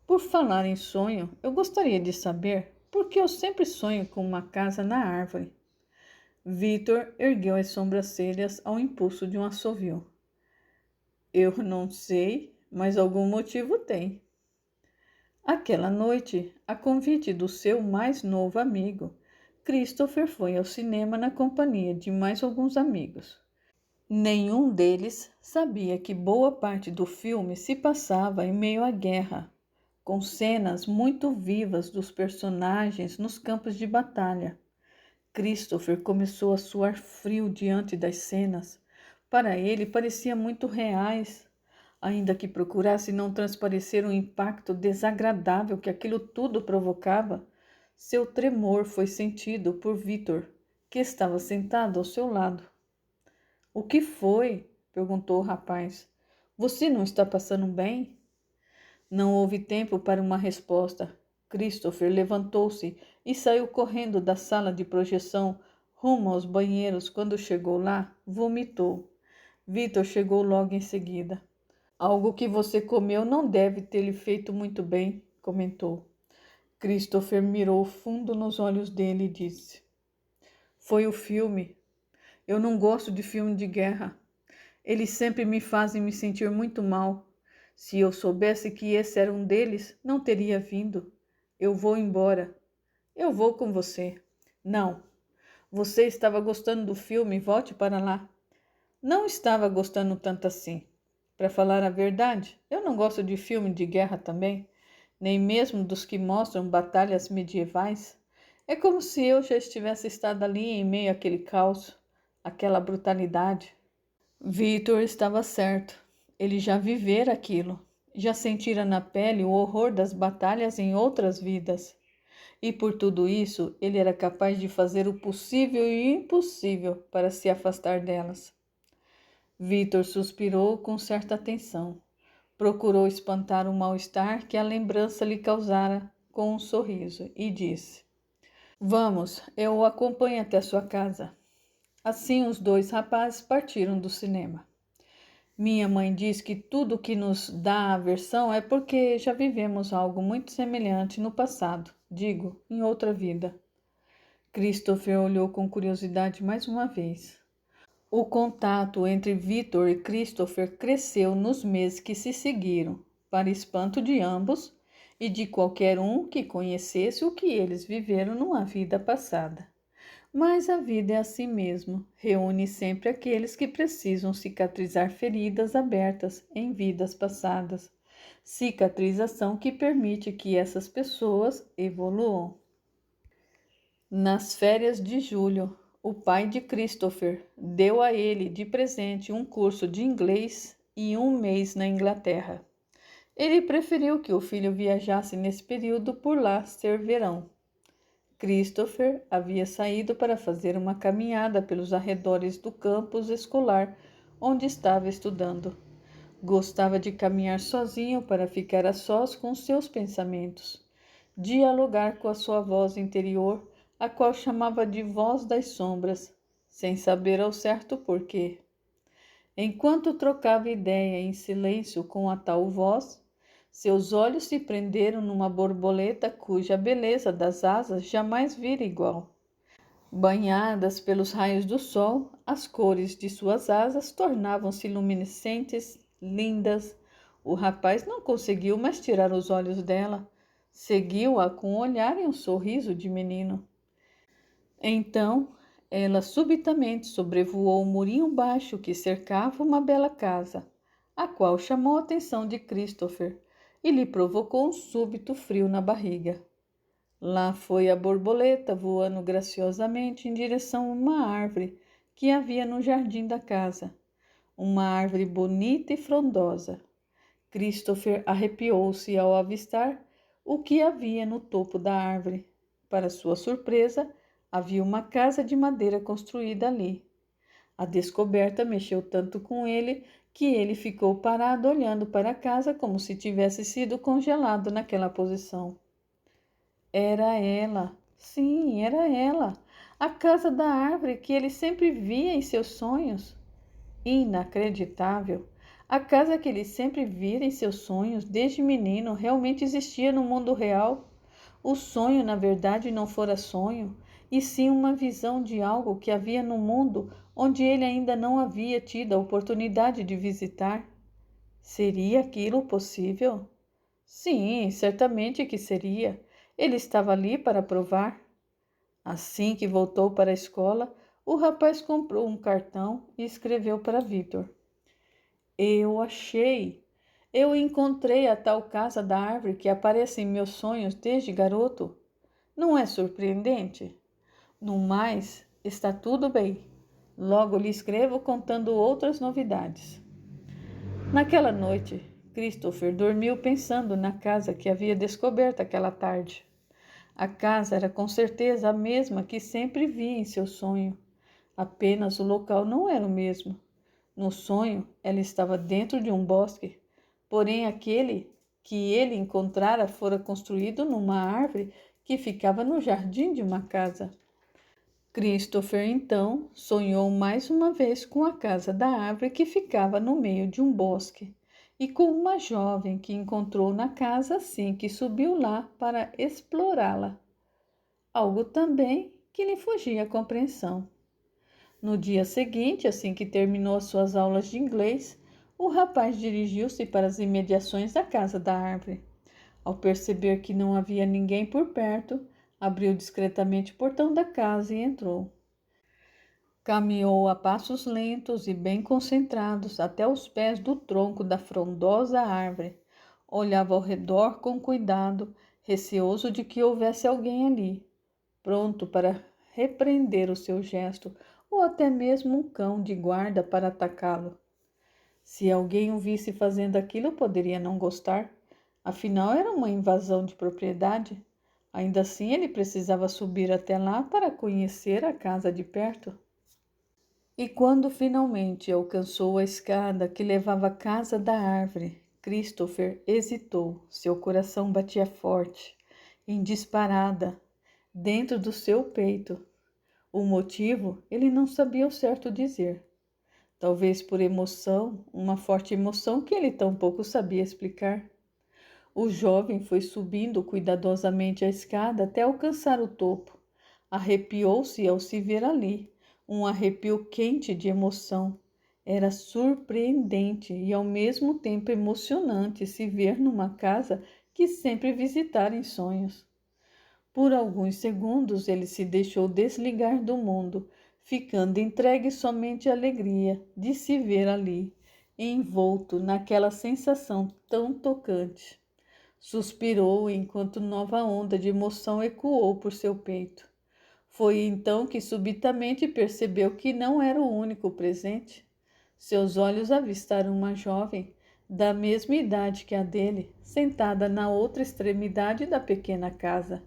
Por falar em sonho, eu gostaria de saber por que eu sempre sonho com uma casa na árvore. Victor ergueu as sobrancelhas ao impulso de um assovio. Eu não sei, mas algum motivo tem. Aquela noite, a convite do seu mais novo amigo, Christopher foi ao cinema na companhia de mais alguns amigos. Nenhum deles sabia que boa parte do filme se passava em meio à guerra, com cenas muito vivas dos personagens nos campos de batalha. Christopher começou a suar frio diante das cenas. Para ele, pareciam muito reais, ainda que procurasse não transparecer o impacto desagradável que aquilo tudo provocava. Seu tremor foi sentido por Victor, que estava sentado ao seu lado. O que foi? Perguntou o rapaz. Você não está passando bem? Não houve tempo para uma resposta. Christopher levantou-se e saiu correndo da sala de projeção rumo aos banheiros. Quando chegou lá, vomitou. Victor chegou logo em seguida. Algo que você comeu não deve ter lhe feito muito bem, comentou. Christopher mirou fundo nos olhos dele e disse: Foi o filme. Eu não gosto de filme de guerra. Eles sempre me fazem me sentir muito mal. Se eu soubesse que esse era um deles, não teria vindo. Eu vou embora. Eu vou com você. Não. Você estava gostando do filme, volte para lá. Não estava gostando tanto assim. Para falar a verdade, eu não gosto de filme de guerra também, nem mesmo dos que mostram batalhas medievais. É como se eu já estivesse estado ali em meio àquele caos, aquela brutalidade. Victor estava certo. Ele já vivera aquilo. Já sentira na pele o horror das batalhas em outras vidas. E por tudo isso, ele era capaz de fazer o possível e o impossível para se afastar delas. Vitor suspirou com certa atenção. Procurou espantar o mal-estar que a lembrança lhe causara com um sorriso e disse: Vamos, eu o acompanho até sua casa. Assim os dois rapazes partiram do cinema. Minha mãe diz que tudo o que nos dá aversão é porque já vivemos algo muito semelhante no passado, digo, em outra vida. Christopher olhou com curiosidade mais uma vez. O contato entre Victor e Christopher cresceu nos meses que se seguiram, para espanto de ambos e de qualquer um que conhecesse o que eles viveram numa vida passada. Mas a vida é assim mesmo, reúne sempre aqueles que precisam cicatrizar feridas abertas em vidas passadas. Cicatrização que permite que essas pessoas evoluam. Nas férias de julho, o pai de Christopher deu a ele de presente um curso de inglês e um mês na Inglaterra. Ele preferiu que o filho viajasse nesse período por lá ser verão. Christopher havia saído para fazer uma caminhada pelos arredores do campus escolar onde estava estudando. Gostava de caminhar sozinho para ficar a sós com seus pensamentos, dialogar com a sua voz interior, a qual chamava de voz das sombras, sem saber ao certo porquê. Enquanto trocava ideia em silêncio com a tal voz, seus olhos se prenderam numa borboleta cuja beleza das asas jamais vira igual. Banhadas pelos raios do sol, as cores de suas asas tornavam-se luminescentes, lindas. O rapaz não conseguiu mais tirar os olhos dela. Seguiu-a com um olhar e um sorriso de menino. Então, ela subitamente sobrevoou o murinho baixo que cercava uma bela casa, a qual chamou a atenção de Christopher e lhe provocou um súbito frio na barriga. Lá foi a borboleta voando graciosamente em direção a uma árvore que havia no jardim da casa, uma árvore bonita e frondosa. Christopher arrepiou-se ao avistar o que havia no topo da árvore. Para sua surpresa, havia uma casa de madeira construída ali. A descoberta mexeu tanto com ele que ele ficou parado olhando para a casa como se tivesse sido congelado naquela posição. Era ela, sim, era ela, a casa da árvore que ele sempre via em seus sonhos. Inacreditável! A casa que ele sempre vira em seus sonhos desde menino realmente existia no mundo real. O sonho, na verdade, não fora sonho, e sim uma visão de algo que havia no mundo onde ele ainda não havia tido a oportunidade de visitar. Seria aquilo possível? Sim, certamente que seria. Ele estava ali para provar. Assim que voltou para a escola, o rapaz comprou um cartão e escreveu para Victor. Eu achei. Eu encontrei a tal casa da árvore que aparece em meus sonhos desde garoto. Não é surpreendente? No mais, está tudo bem. Logo lhe escrevo contando outras novidades. Naquela noite, Christopher dormiu pensando na casa que havia descoberto aquela tarde. A casa era com certeza a mesma que sempre via em seu sonho. Apenas o local não era o mesmo. No sonho, ela estava dentro de um bosque, porém aquele que ele encontrara fora construído numa árvore que ficava no jardim de uma casa. Christopher, então, sonhou mais uma vez com a casa da árvore que ficava no meio de um bosque e com uma jovem que encontrou na casa assim que subiu lá para explorá-la. Algo também que lhe fugia à compreensão. No dia seguinte, assim que terminou as suas aulas de inglês, o rapaz dirigiu-se para as imediações da casa da árvore. Ao perceber que não havia ninguém por perto, abriu discretamente o portão da casa e entrou. Caminhou a passos lentos e bem concentrados até os pés do tronco da frondosa árvore. Olhava ao redor com cuidado, receoso de que houvesse alguém ali, pronto para repreender o seu gesto, ou até mesmo um cão de guarda para atacá-lo. Se alguém o visse fazendo aquilo, poderia não gostar. Afinal, era uma invasão de propriedade. Ainda assim, ele precisava subir até lá para conhecer a casa de perto. E quando finalmente alcançou a escada que levava à casa da árvore, Christopher hesitou. Seu coração batia forte, em disparada, dentro do seu peito. O motivo ele não sabia ao certo dizer. Talvez por emoção, uma forte emoção que ele tampouco sabia explicar. O jovem foi subindo cuidadosamente a escada até alcançar o topo. Arrepiou-se ao se ver ali, um arrepio quente de emoção. Era surpreendente e ao mesmo tempo emocionante se ver numa casa que sempre visitara em sonhos. Por alguns segundos ele se deixou desligar do mundo, ficando entregue somente à alegria de se ver ali, envolto naquela sensação tão tocante. Suspirou enquanto nova onda de emoção ecoou por seu peito. Foi então que subitamente percebeu que não era o único presente. Seus olhos avistaram uma jovem, da mesma idade que a dele, sentada na outra extremidade da pequena casa.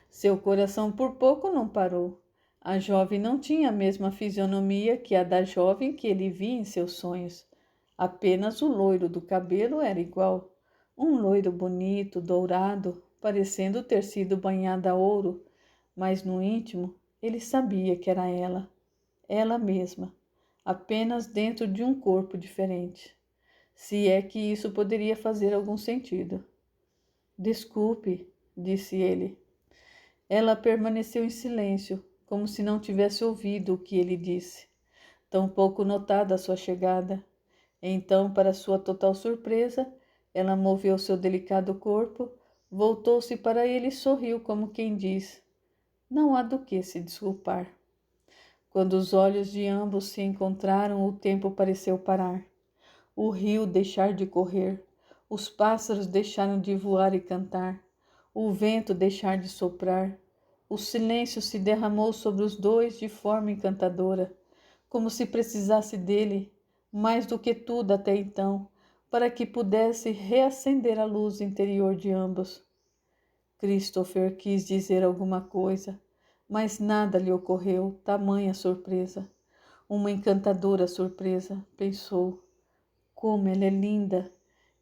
Seu coração por pouco não parou. A jovem não tinha a mesma fisionomia que a da jovem que ele via em seus sonhos. Apenas o loiro do cabelo era igual. Um loiro bonito, dourado, parecendo ter sido banhado a ouro, mas no íntimo ele sabia que era ela mesma, apenas dentro de um corpo diferente. Se é que isso poderia fazer algum sentido. Desculpe, disse ele. Ela permaneceu em silêncio, como se não tivesse ouvido o que ele disse, tampouco notada a sua chegada. Então, para sua total surpresa, ela moveu seu delicado corpo, voltou-se para ele e sorriu como quem diz: não há do que se desculpar. Quando os olhos de ambos se encontraram, o tempo pareceu parar. O rio deixar de correr, os pássaros deixaram de voar e cantar, o vento deixar de soprar. O silêncio se derramou sobre os dois de forma encantadora, como se precisasse dele, mais do que tudo até então, para que pudesse reacender a luz interior de ambos. Christopher quis dizer alguma coisa, mas nada lhe ocorreu, tamanha surpresa. Uma encantadora surpresa, pensou. Como ela é linda,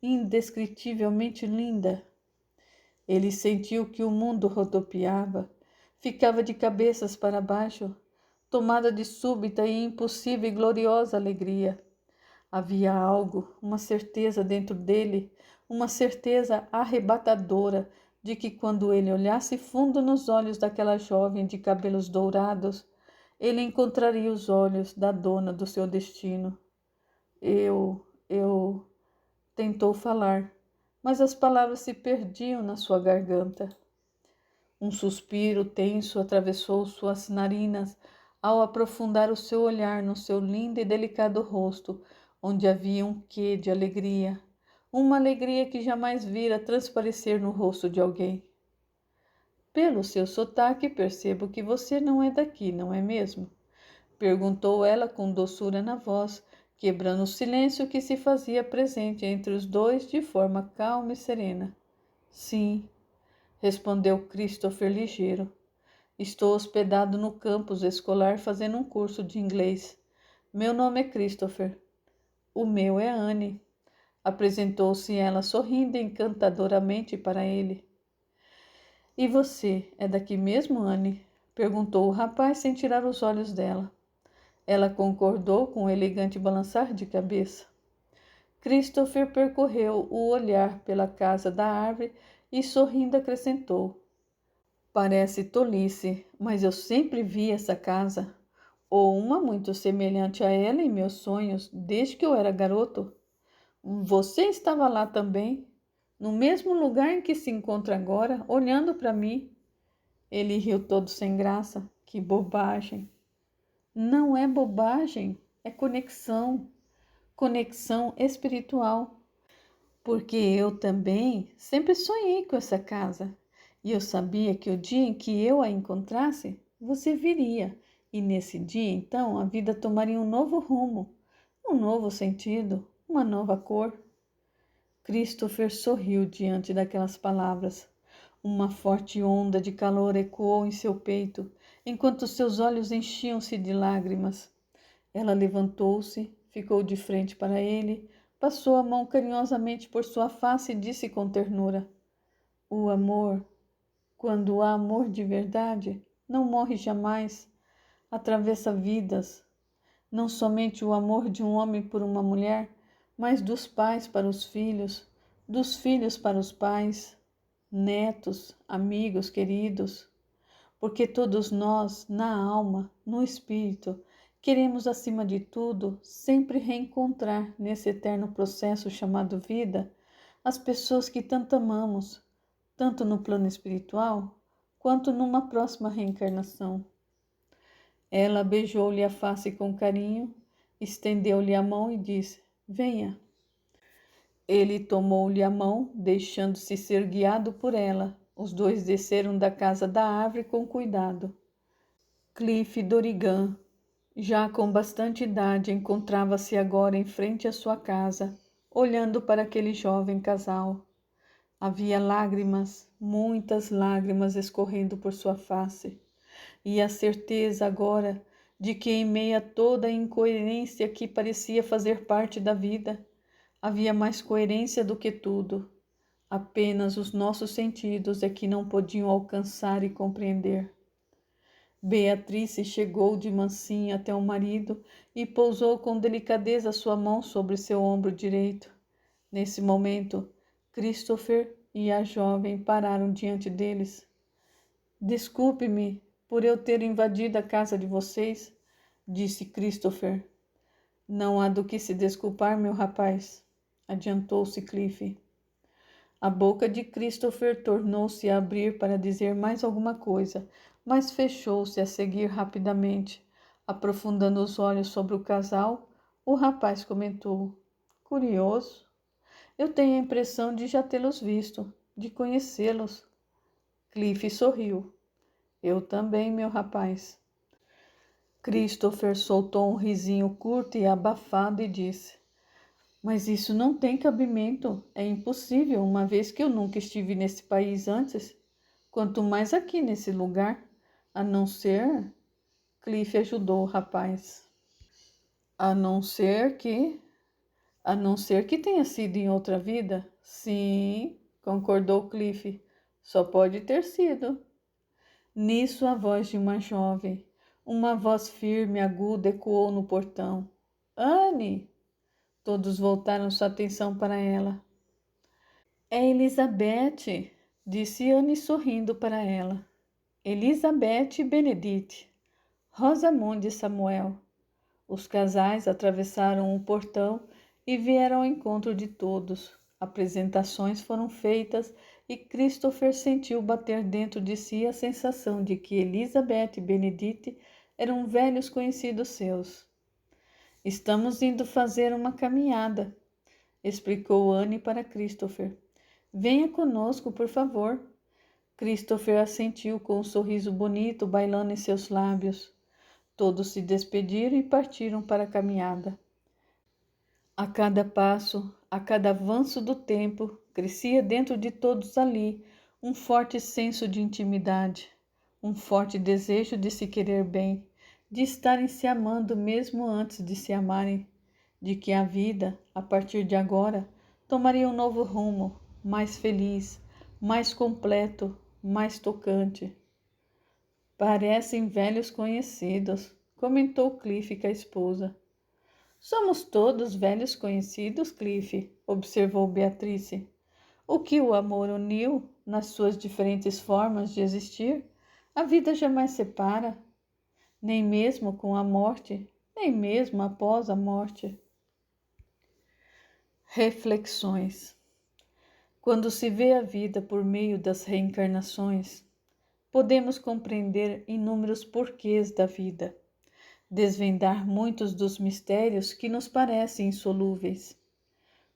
indescritivelmente linda. Ele sentiu que o mundo rodopiava, ficava de cabeças para baixo, tomada de súbita e impossível e gloriosa alegria. Havia algo, uma certeza dentro dele, uma certeza arrebatadora de que quando ele olhasse fundo nos olhos daquela jovem de cabelos dourados, ele encontraria os olhos da dona do seu destino. Eu... Tentou falar, mas as palavras se perdiam na sua garganta. Um suspiro tenso atravessou suas narinas ao aprofundar o seu olhar no seu lindo e delicado rosto, onde havia um quê de alegria, uma alegria que jamais vira transparecer no rosto de alguém. Pelo seu sotaque, percebo que você não é daqui, não é mesmo? Perguntou ela com doçura na voz, quebrando o silêncio que se fazia presente entre os dois de forma calma e serena. Sim, respondeu Christopher ligeiro. Estou hospedado no campus escolar fazendo um curso de inglês. Meu nome é Christopher. O meu é Anne. Apresentou-se ela sorrindo encantadoramente para ele. E você, é daqui mesmo, Anne? Perguntou o rapaz sem tirar os olhos dela. Ela concordou com um elegante balançar de cabeça. Christopher percorreu o olhar pela casa da árvore e sorrindo acrescentou. Parece tolice, mas eu sempre vi essa casa, ou uma muito semelhante a ela em meus sonhos, desde que eu era garoto. Você estava lá também, no mesmo lugar em que se encontra agora, olhando para mim. Ele riu todo sem graça. Que bobagem! Não é bobagem, é conexão, conexão espiritual. Porque eu também sempre sonhei com essa casa. E eu sabia que o dia em que eu a encontrasse, você viria. E nesse dia, então, a vida tomaria um novo rumo, um novo sentido. uma nova cor. Christopher sorriu diante daquelas palavras. Uma forte onda de calor ecoou em seu peito, enquanto seus olhos enchiam-se de lágrimas. Ela levantou-se, ficou de frente para ele, passou a mão carinhosamente por sua face e disse com ternura: O amor, quando há amor de verdade, não morre jamais, atravessa vidas. Não somente o amor de um homem por uma mulher, mas dos pais para os filhos, dos filhos para os pais, netos, amigos queridos, porque todos nós, na alma, no espírito, queremos, acima de tudo, sempre reencontrar nesse eterno processo chamado vida as pessoas que tanto amamos, tanto no plano espiritual, quanto numa próxima reencarnação. Ela beijou-lhe a face com carinho, estendeu-lhe a mão e disse: Venha. Ele tomou-lhe a mão, deixando-se ser guiado por ela. Os dois desceram da casa da árvore com cuidado. Cliff Dorigan, já com bastante idade, encontrava-se agora em frente à sua casa, olhando para aquele jovem casal. Havia lágrimas, muitas lágrimas escorrendo por sua face, e a certeza agora de que, em meio a toda a incoerência que parecia fazer parte da vida, havia mais coerência do que tudo. Apenas os nossos sentidos é que não podiam alcançar e compreender. Beatrice chegou de mansinho até o marido e pousou com delicadeza sua mão sobre seu ombro direito. Nesse momento, Christopher e a jovem pararam diante deles. Desculpe-me por eu ter invadido a casa de vocês, disse Christopher. Não há do que se desculpar, meu rapaz, adiantou-se Cliff. A boca de Christopher tornou-se a abrir para dizer mais alguma coisa, mas fechou-se a seguir rapidamente. Aprofundando os olhos sobre o casal, o rapaz comentou: Curioso. Eu tenho a impressão de já tê-los visto, de conhecê-los. Cliff sorriu. Eu também, meu rapaz. Christopher soltou um risinho curto e abafado e disse: Mas isso não tem cabimento, é impossível, uma vez que eu nunca estive nesse país antes, quanto mais aqui nesse lugar, a não ser... Cliff ajudou o rapaz. A não ser que tenha sido em outra vida? Sim, concordou Cliff, só pode ter sido. Nisso a voz de uma jovem, uma voz firme e aguda ecoou no portão. Anne! Todos voltaram sua atenção para ela. É Elizabeth, disse Anne sorrindo para ela. Elizabeth e Benedict. Rosamund e Samuel. Os casais atravessaram o portão e vieram ao encontro de todos. Apresentações foram feitas e Christopher sentiu bater dentro de si a sensação de que Elizabeth e Benedict eram velhos conhecidos seus. Estamos indo fazer uma caminhada, explicou Anne para Christopher. Venha conosco, por favor. Christopher assentiu com um sorriso bonito bailando em seus lábios. Todos se despediram e partiram para a caminhada. A cada passo, a cada avanço do tempo, crescia dentro de todos ali um forte senso de intimidade, um forte desejo de se querer bem, de estarem se amando mesmo antes de se amarem, de que a vida, a partir de agora, tomaria um novo rumo, mais feliz, mais completo, mais tocante. Parecem velhos conhecidos, comentou Cliff com a esposa. Somos todos velhos conhecidos, Cliff, observou Beatrice. O que o amor uniu, nas suas diferentes formas de existir, a vida jamais separa, nem mesmo com a morte, nem mesmo após a morte. Reflexões. Quando se vê a vida por meio das reencarnações, podemos compreender inúmeros porquês da vida, desvendar muitos dos mistérios que nos parecem insolúveis.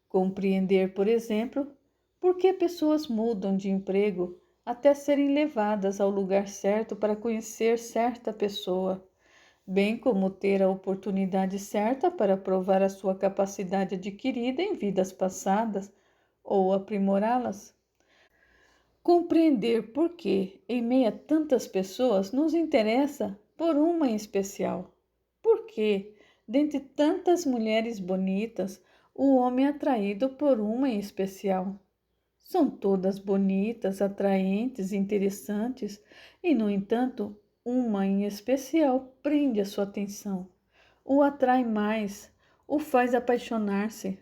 Compreender, por exemplo, por que pessoas mudam de emprego até serem levadas ao lugar certo para conhecer certa pessoa, bem como ter a oportunidade certa para provar a sua capacidade adquirida em vidas passadas ou aprimorá-las. Compreender por que, em meio a tantas pessoas, nos interessa por uma em especial. Por que, dentre tantas mulheres bonitas, o homem é atraído por uma em especial? São todas bonitas, atraentes, interessantes, e, no entanto, uma em especial prende a sua atenção, o atrai mais, o faz apaixonar-se.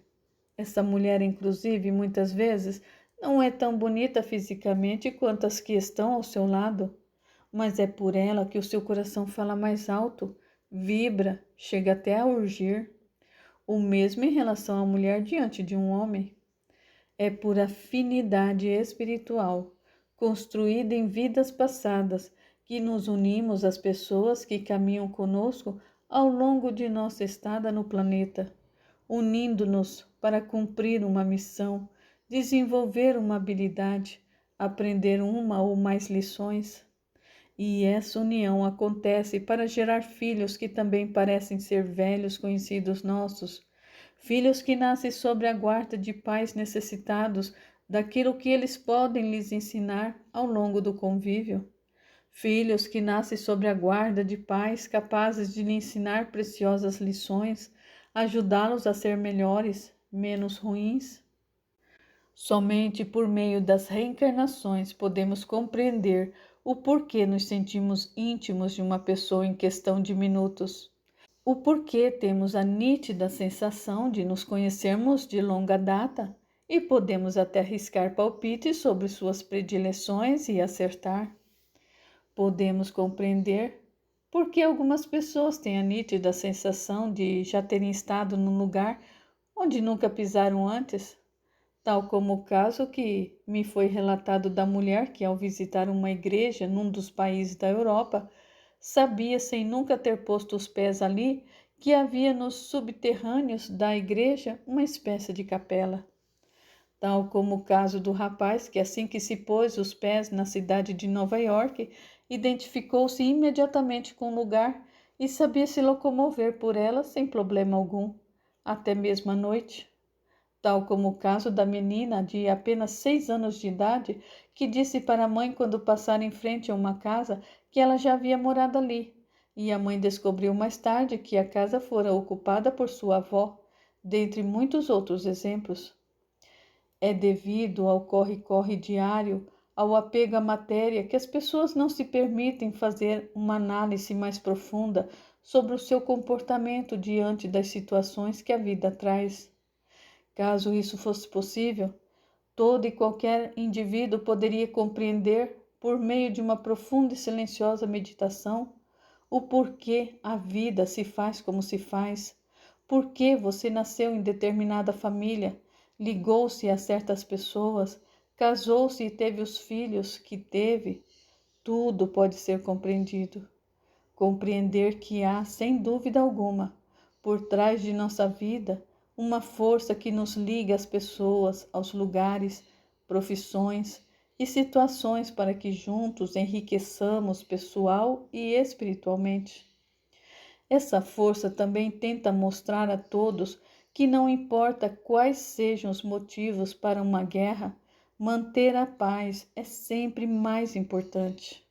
Essa mulher, inclusive, muitas vezes, não é tão bonita fisicamente quanto as que estão ao seu lado, mas é por ela que o seu coração fala mais alto, vibra, chega até a urgir. O mesmo em relação à mulher diante de um homem. É por afinidade espiritual, construída em vidas passadas, que nos unimos às pessoas que caminham conosco ao longo de nossa estada no planeta, unindo-nos para cumprir uma missão, desenvolver uma habilidade, aprender uma ou mais lições. E essa união acontece para gerar filhos que também parecem ser velhos conhecidos nossos, filhos que nascem sob a guarda de pais necessitados daquilo que eles podem lhes ensinar ao longo do convívio. Filhos que nascem sob a guarda de pais capazes de lhe ensinar preciosas lições, ajudá-los a ser melhores, menos ruins. Somente por meio das reencarnações podemos compreender o porquê nos sentimos íntimos de uma pessoa em questão de minutos. O porquê temos a nítida sensação de nos conhecermos de longa data e podemos até arriscar palpites sobre suas predileções e acertar. Podemos compreender por que algumas pessoas têm a nítida sensação de já terem estado num lugar onde nunca pisaram antes, tal como o caso que me foi relatado da mulher que, ao visitar uma igreja num dos países da Europa, sabia, sem nunca ter posto os pés ali, que havia nos subterrâneos da igreja uma espécie de capela. Tal como o caso do rapaz que, assim que se pôs os pés na cidade de Nova York, identificou-se imediatamente com o lugar e sabia se locomover por ela sem problema algum, até mesmo à noite. Tal como o caso da menina de apenas 6 anos de idade, que disse para a mãe quando passara em frente a uma casa que ela já havia morado ali, e a mãe descobriu mais tarde que a casa fora ocupada por sua avó, dentre muitos outros exemplos. É devido ao corre-corre diário, ao apego à matéria, que as pessoas não se permitem fazer uma análise mais profunda sobre o seu comportamento diante das situações que a vida traz. Caso isso fosse possível, todo e qualquer indivíduo poderia compreender, por meio de uma profunda e silenciosa meditação, o porquê a vida se faz como se faz, porquê você nasceu em determinada família, ligou-se a certas pessoas, casou-se e teve os filhos que teve. Tudo pode ser compreendido. Compreender que há, sem dúvida alguma, por trás de nossa vida, uma força que nos liga às pessoas, aos lugares, profissões e situações para que juntos enriqueçamos pessoal e espiritualmente. Essa força também tenta mostrar a todos que não importa quais sejam os motivos para uma guerra, manter a paz é sempre mais importante.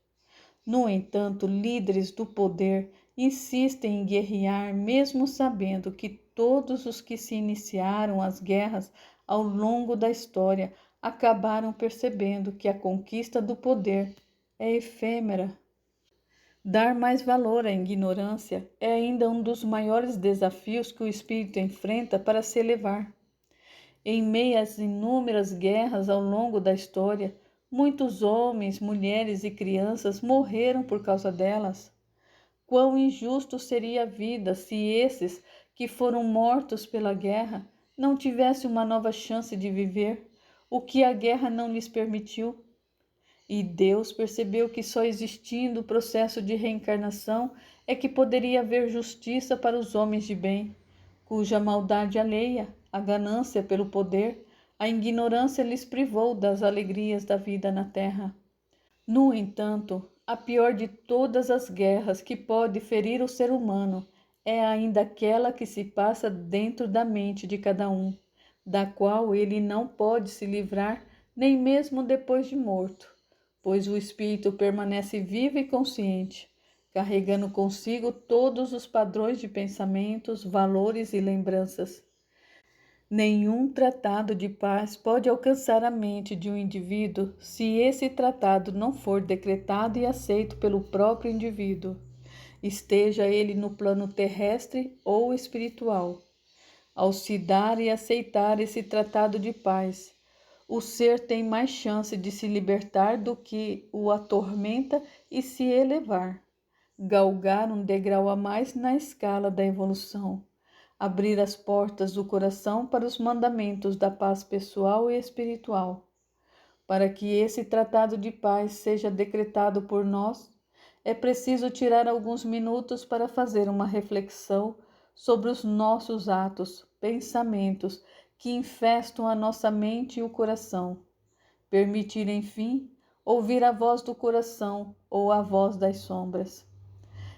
No entanto, líderes do poder insistem em guerrear, mesmo sabendo que todos os que se iniciaram as guerras ao longo da história acabaram percebendo que a conquista do poder é efêmera. Dar mais valor à ignorância é ainda um dos maiores desafios que o espírito enfrenta para se elevar. Em meio às inúmeras guerras ao longo da história, muitos homens, mulheres e crianças morreram por causa delas. Quão injusto seria a vida se esses que foram mortos pela guerra não tivessem uma nova chance de viver, o que a guerra não lhes permitiu. E Deus percebeu que só existindo o processo de reencarnação é que poderia haver justiça para os homens de bem, cuja maldade alheia, a ganância pelo poder, a ignorância lhes privou das alegrias da vida na terra. No entanto, A pior de todas as guerras que pode ferir o ser humano é ainda aquela que se passa dentro da mente de cada um, da qual ele não pode se livrar nem mesmo depois de morto, pois o espírito permanece vivo e consciente, carregando consigo todos os padrões de pensamentos, valores e lembranças. Nenhum tratado de paz pode alcançar a mente de um indivíduo se esse tratado não for decretado e aceito pelo próprio indivíduo, esteja ele no plano terrestre ou espiritual. Ao se dar e aceitar esse tratado de paz, o ser tem mais chance de se libertar do que o atormenta e se elevar, galgar um degrau a mais na escala da evolução, abrir as portas do coração para os mandamentos da paz pessoal e espiritual. Para que esse tratado de paz seja decretado por nós, é preciso tirar alguns minutos para fazer uma reflexão sobre os nossos atos, pensamentos que infestam a nossa mente e o coração. Permitir, enfim, ouvir a voz do coração ou a voz das sombras.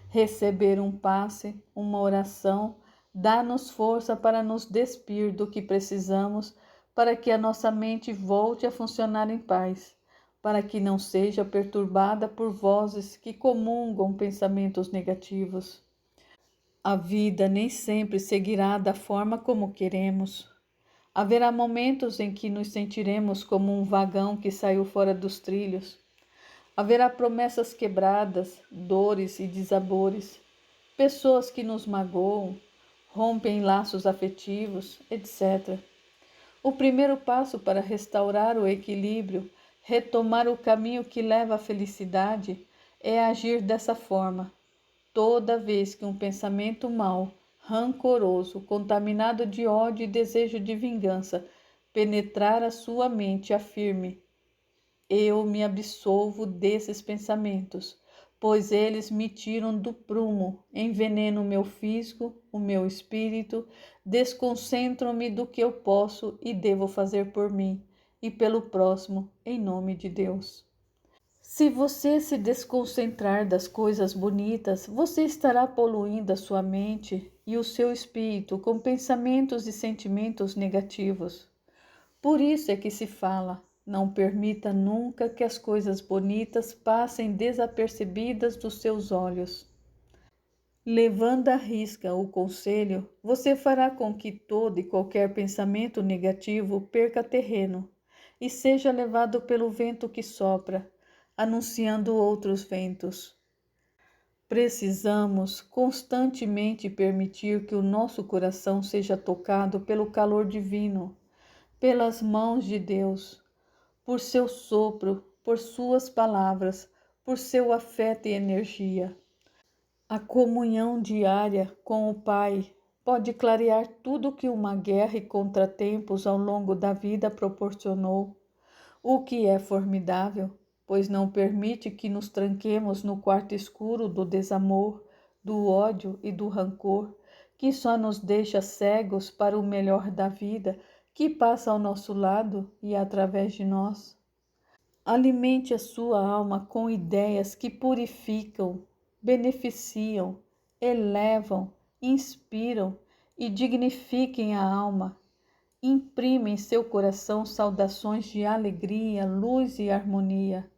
Receber um passe, uma oração, dá-nos força para nos despir do que precisamos para que a nossa mente volte a funcionar em paz, para que não seja perturbada por vozes que comungam pensamentos negativos. A vida nem sempre seguirá da forma como queremos. Haverá momentos em que nos sentiremos como um vagão que saiu fora dos trilhos. Haverá promessas quebradas, dores e desabores, pessoas que nos magoam, rompem laços afetivos, etc. O primeiro passo para restaurar o equilíbrio, retomar o caminho que leva à felicidade, é agir dessa forma. Toda vez que um pensamento mau, rancoroso, contaminado de ódio e desejo de vingança, penetrar a sua mente, afirme: eu me absolvo desses pensamentos, pois eles me tiram do prumo, envenenam o meu físico, o meu espírito, desconcentram-me do que eu posso e devo fazer por mim e pelo próximo, em nome de Deus. Se você se desconcentrar das coisas bonitas, você estará poluindo a sua mente e o seu espírito com pensamentos e sentimentos negativos. Por isso é que se fala: não permita nunca que as coisas bonitas passem desapercebidas dos seus olhos. Levando à risca o conselho, você fará com que todo e qualquer pensamento negativo perca terreno e seja levado pelo vento que sopra, anunciando outros ventos. Precisamos constantemente permitir que o nosso coração seja tocado pelo calor divino, pelas mãos de Deus, por seu sopro, por suas palavras, por seu afeto e energia. A comunhão diária com o Pai pode clarear tudo que uma guerra e contratempos ao longo da vida proporcionou, o que é formidável, pois não permite que nos tranquemos no quarto escuro do desamor, do ódio e do rancor, que só nos deixa cegos para o melhor da vida que passa ao nosso lado e através de nós. Alimente a sua alma com ideias que purificam, beneficiam, elevam, inspiram e dignifiquem a alma. Imprime em seu coração saudações de alegria, luz e harmonia.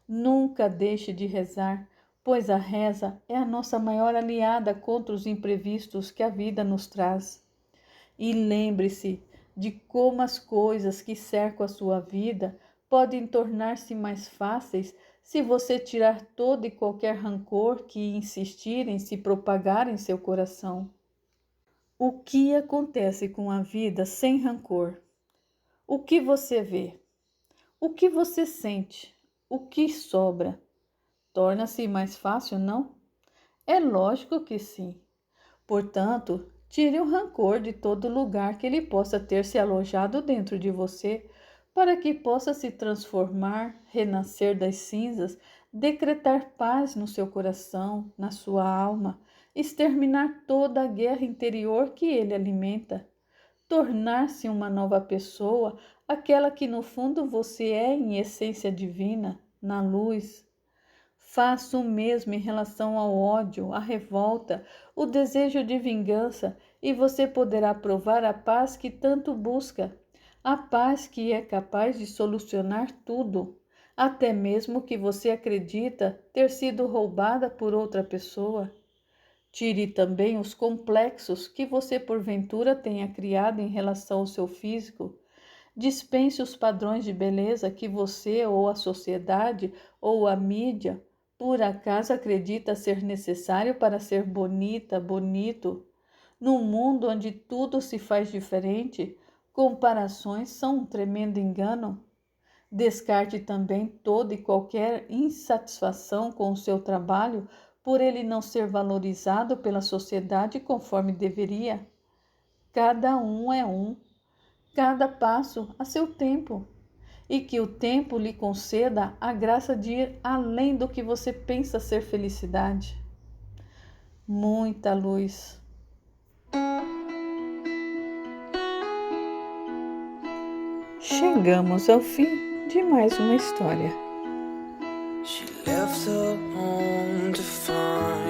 Nunca deixe de rezar, pois a reza é a nossa maior aliada contra os imprevistos que a vida nos traz. E lembre-se de como as coisas que cercam a sua vida podem tornar-se mais fáceis se você tirar todo e qualquer rancor que insistir em se propagar em seu coração. O que acontece com a vida sem rancor? O que você vê? O que você sente? O que sobra? Torna-se mais fácil, não? É lógico que sim. Portanto, tire o rancor de todo lugar que ele possa ter se alojado dentro de você, para que possa se transformar, renascer das cinzas, decretar paz no seu coração, na sua alma, exterminar toda a guerra interior que ele alimenta, tornar-se uma nova pessoa, aquela que no fundo você é em essência divina, na luz. Faça o mesmo em relação ao ódio, à revolta, o desejo de vingança, e você poderá provar a paz que tanto busca. A paz que é capaz de solucionar tudo, até mesmo que você acredita ter sido roubada por outra pessoa. Tire também os complexos que você porventura tenha criado em relação ao seu físico. Dispense os padrões de beleza que você ou a sociedade ou a mídia por acaso acredita ser necessário para ser bonita, bonito. Num mundo onde tudo se faz diferente, comparações são um tremendo engano. Descarte também toda e qualquer insatisfação com o seu trabalho por ele não ser valorizado pela sociedade conforme deveria. Cada um é um, cada passo a seu tempo, e que o tempo lhe conceda a graça de ir além do que você pensa ser felicidade. Muita luz. Chegamos ao fim de mais uma história. She left her home to find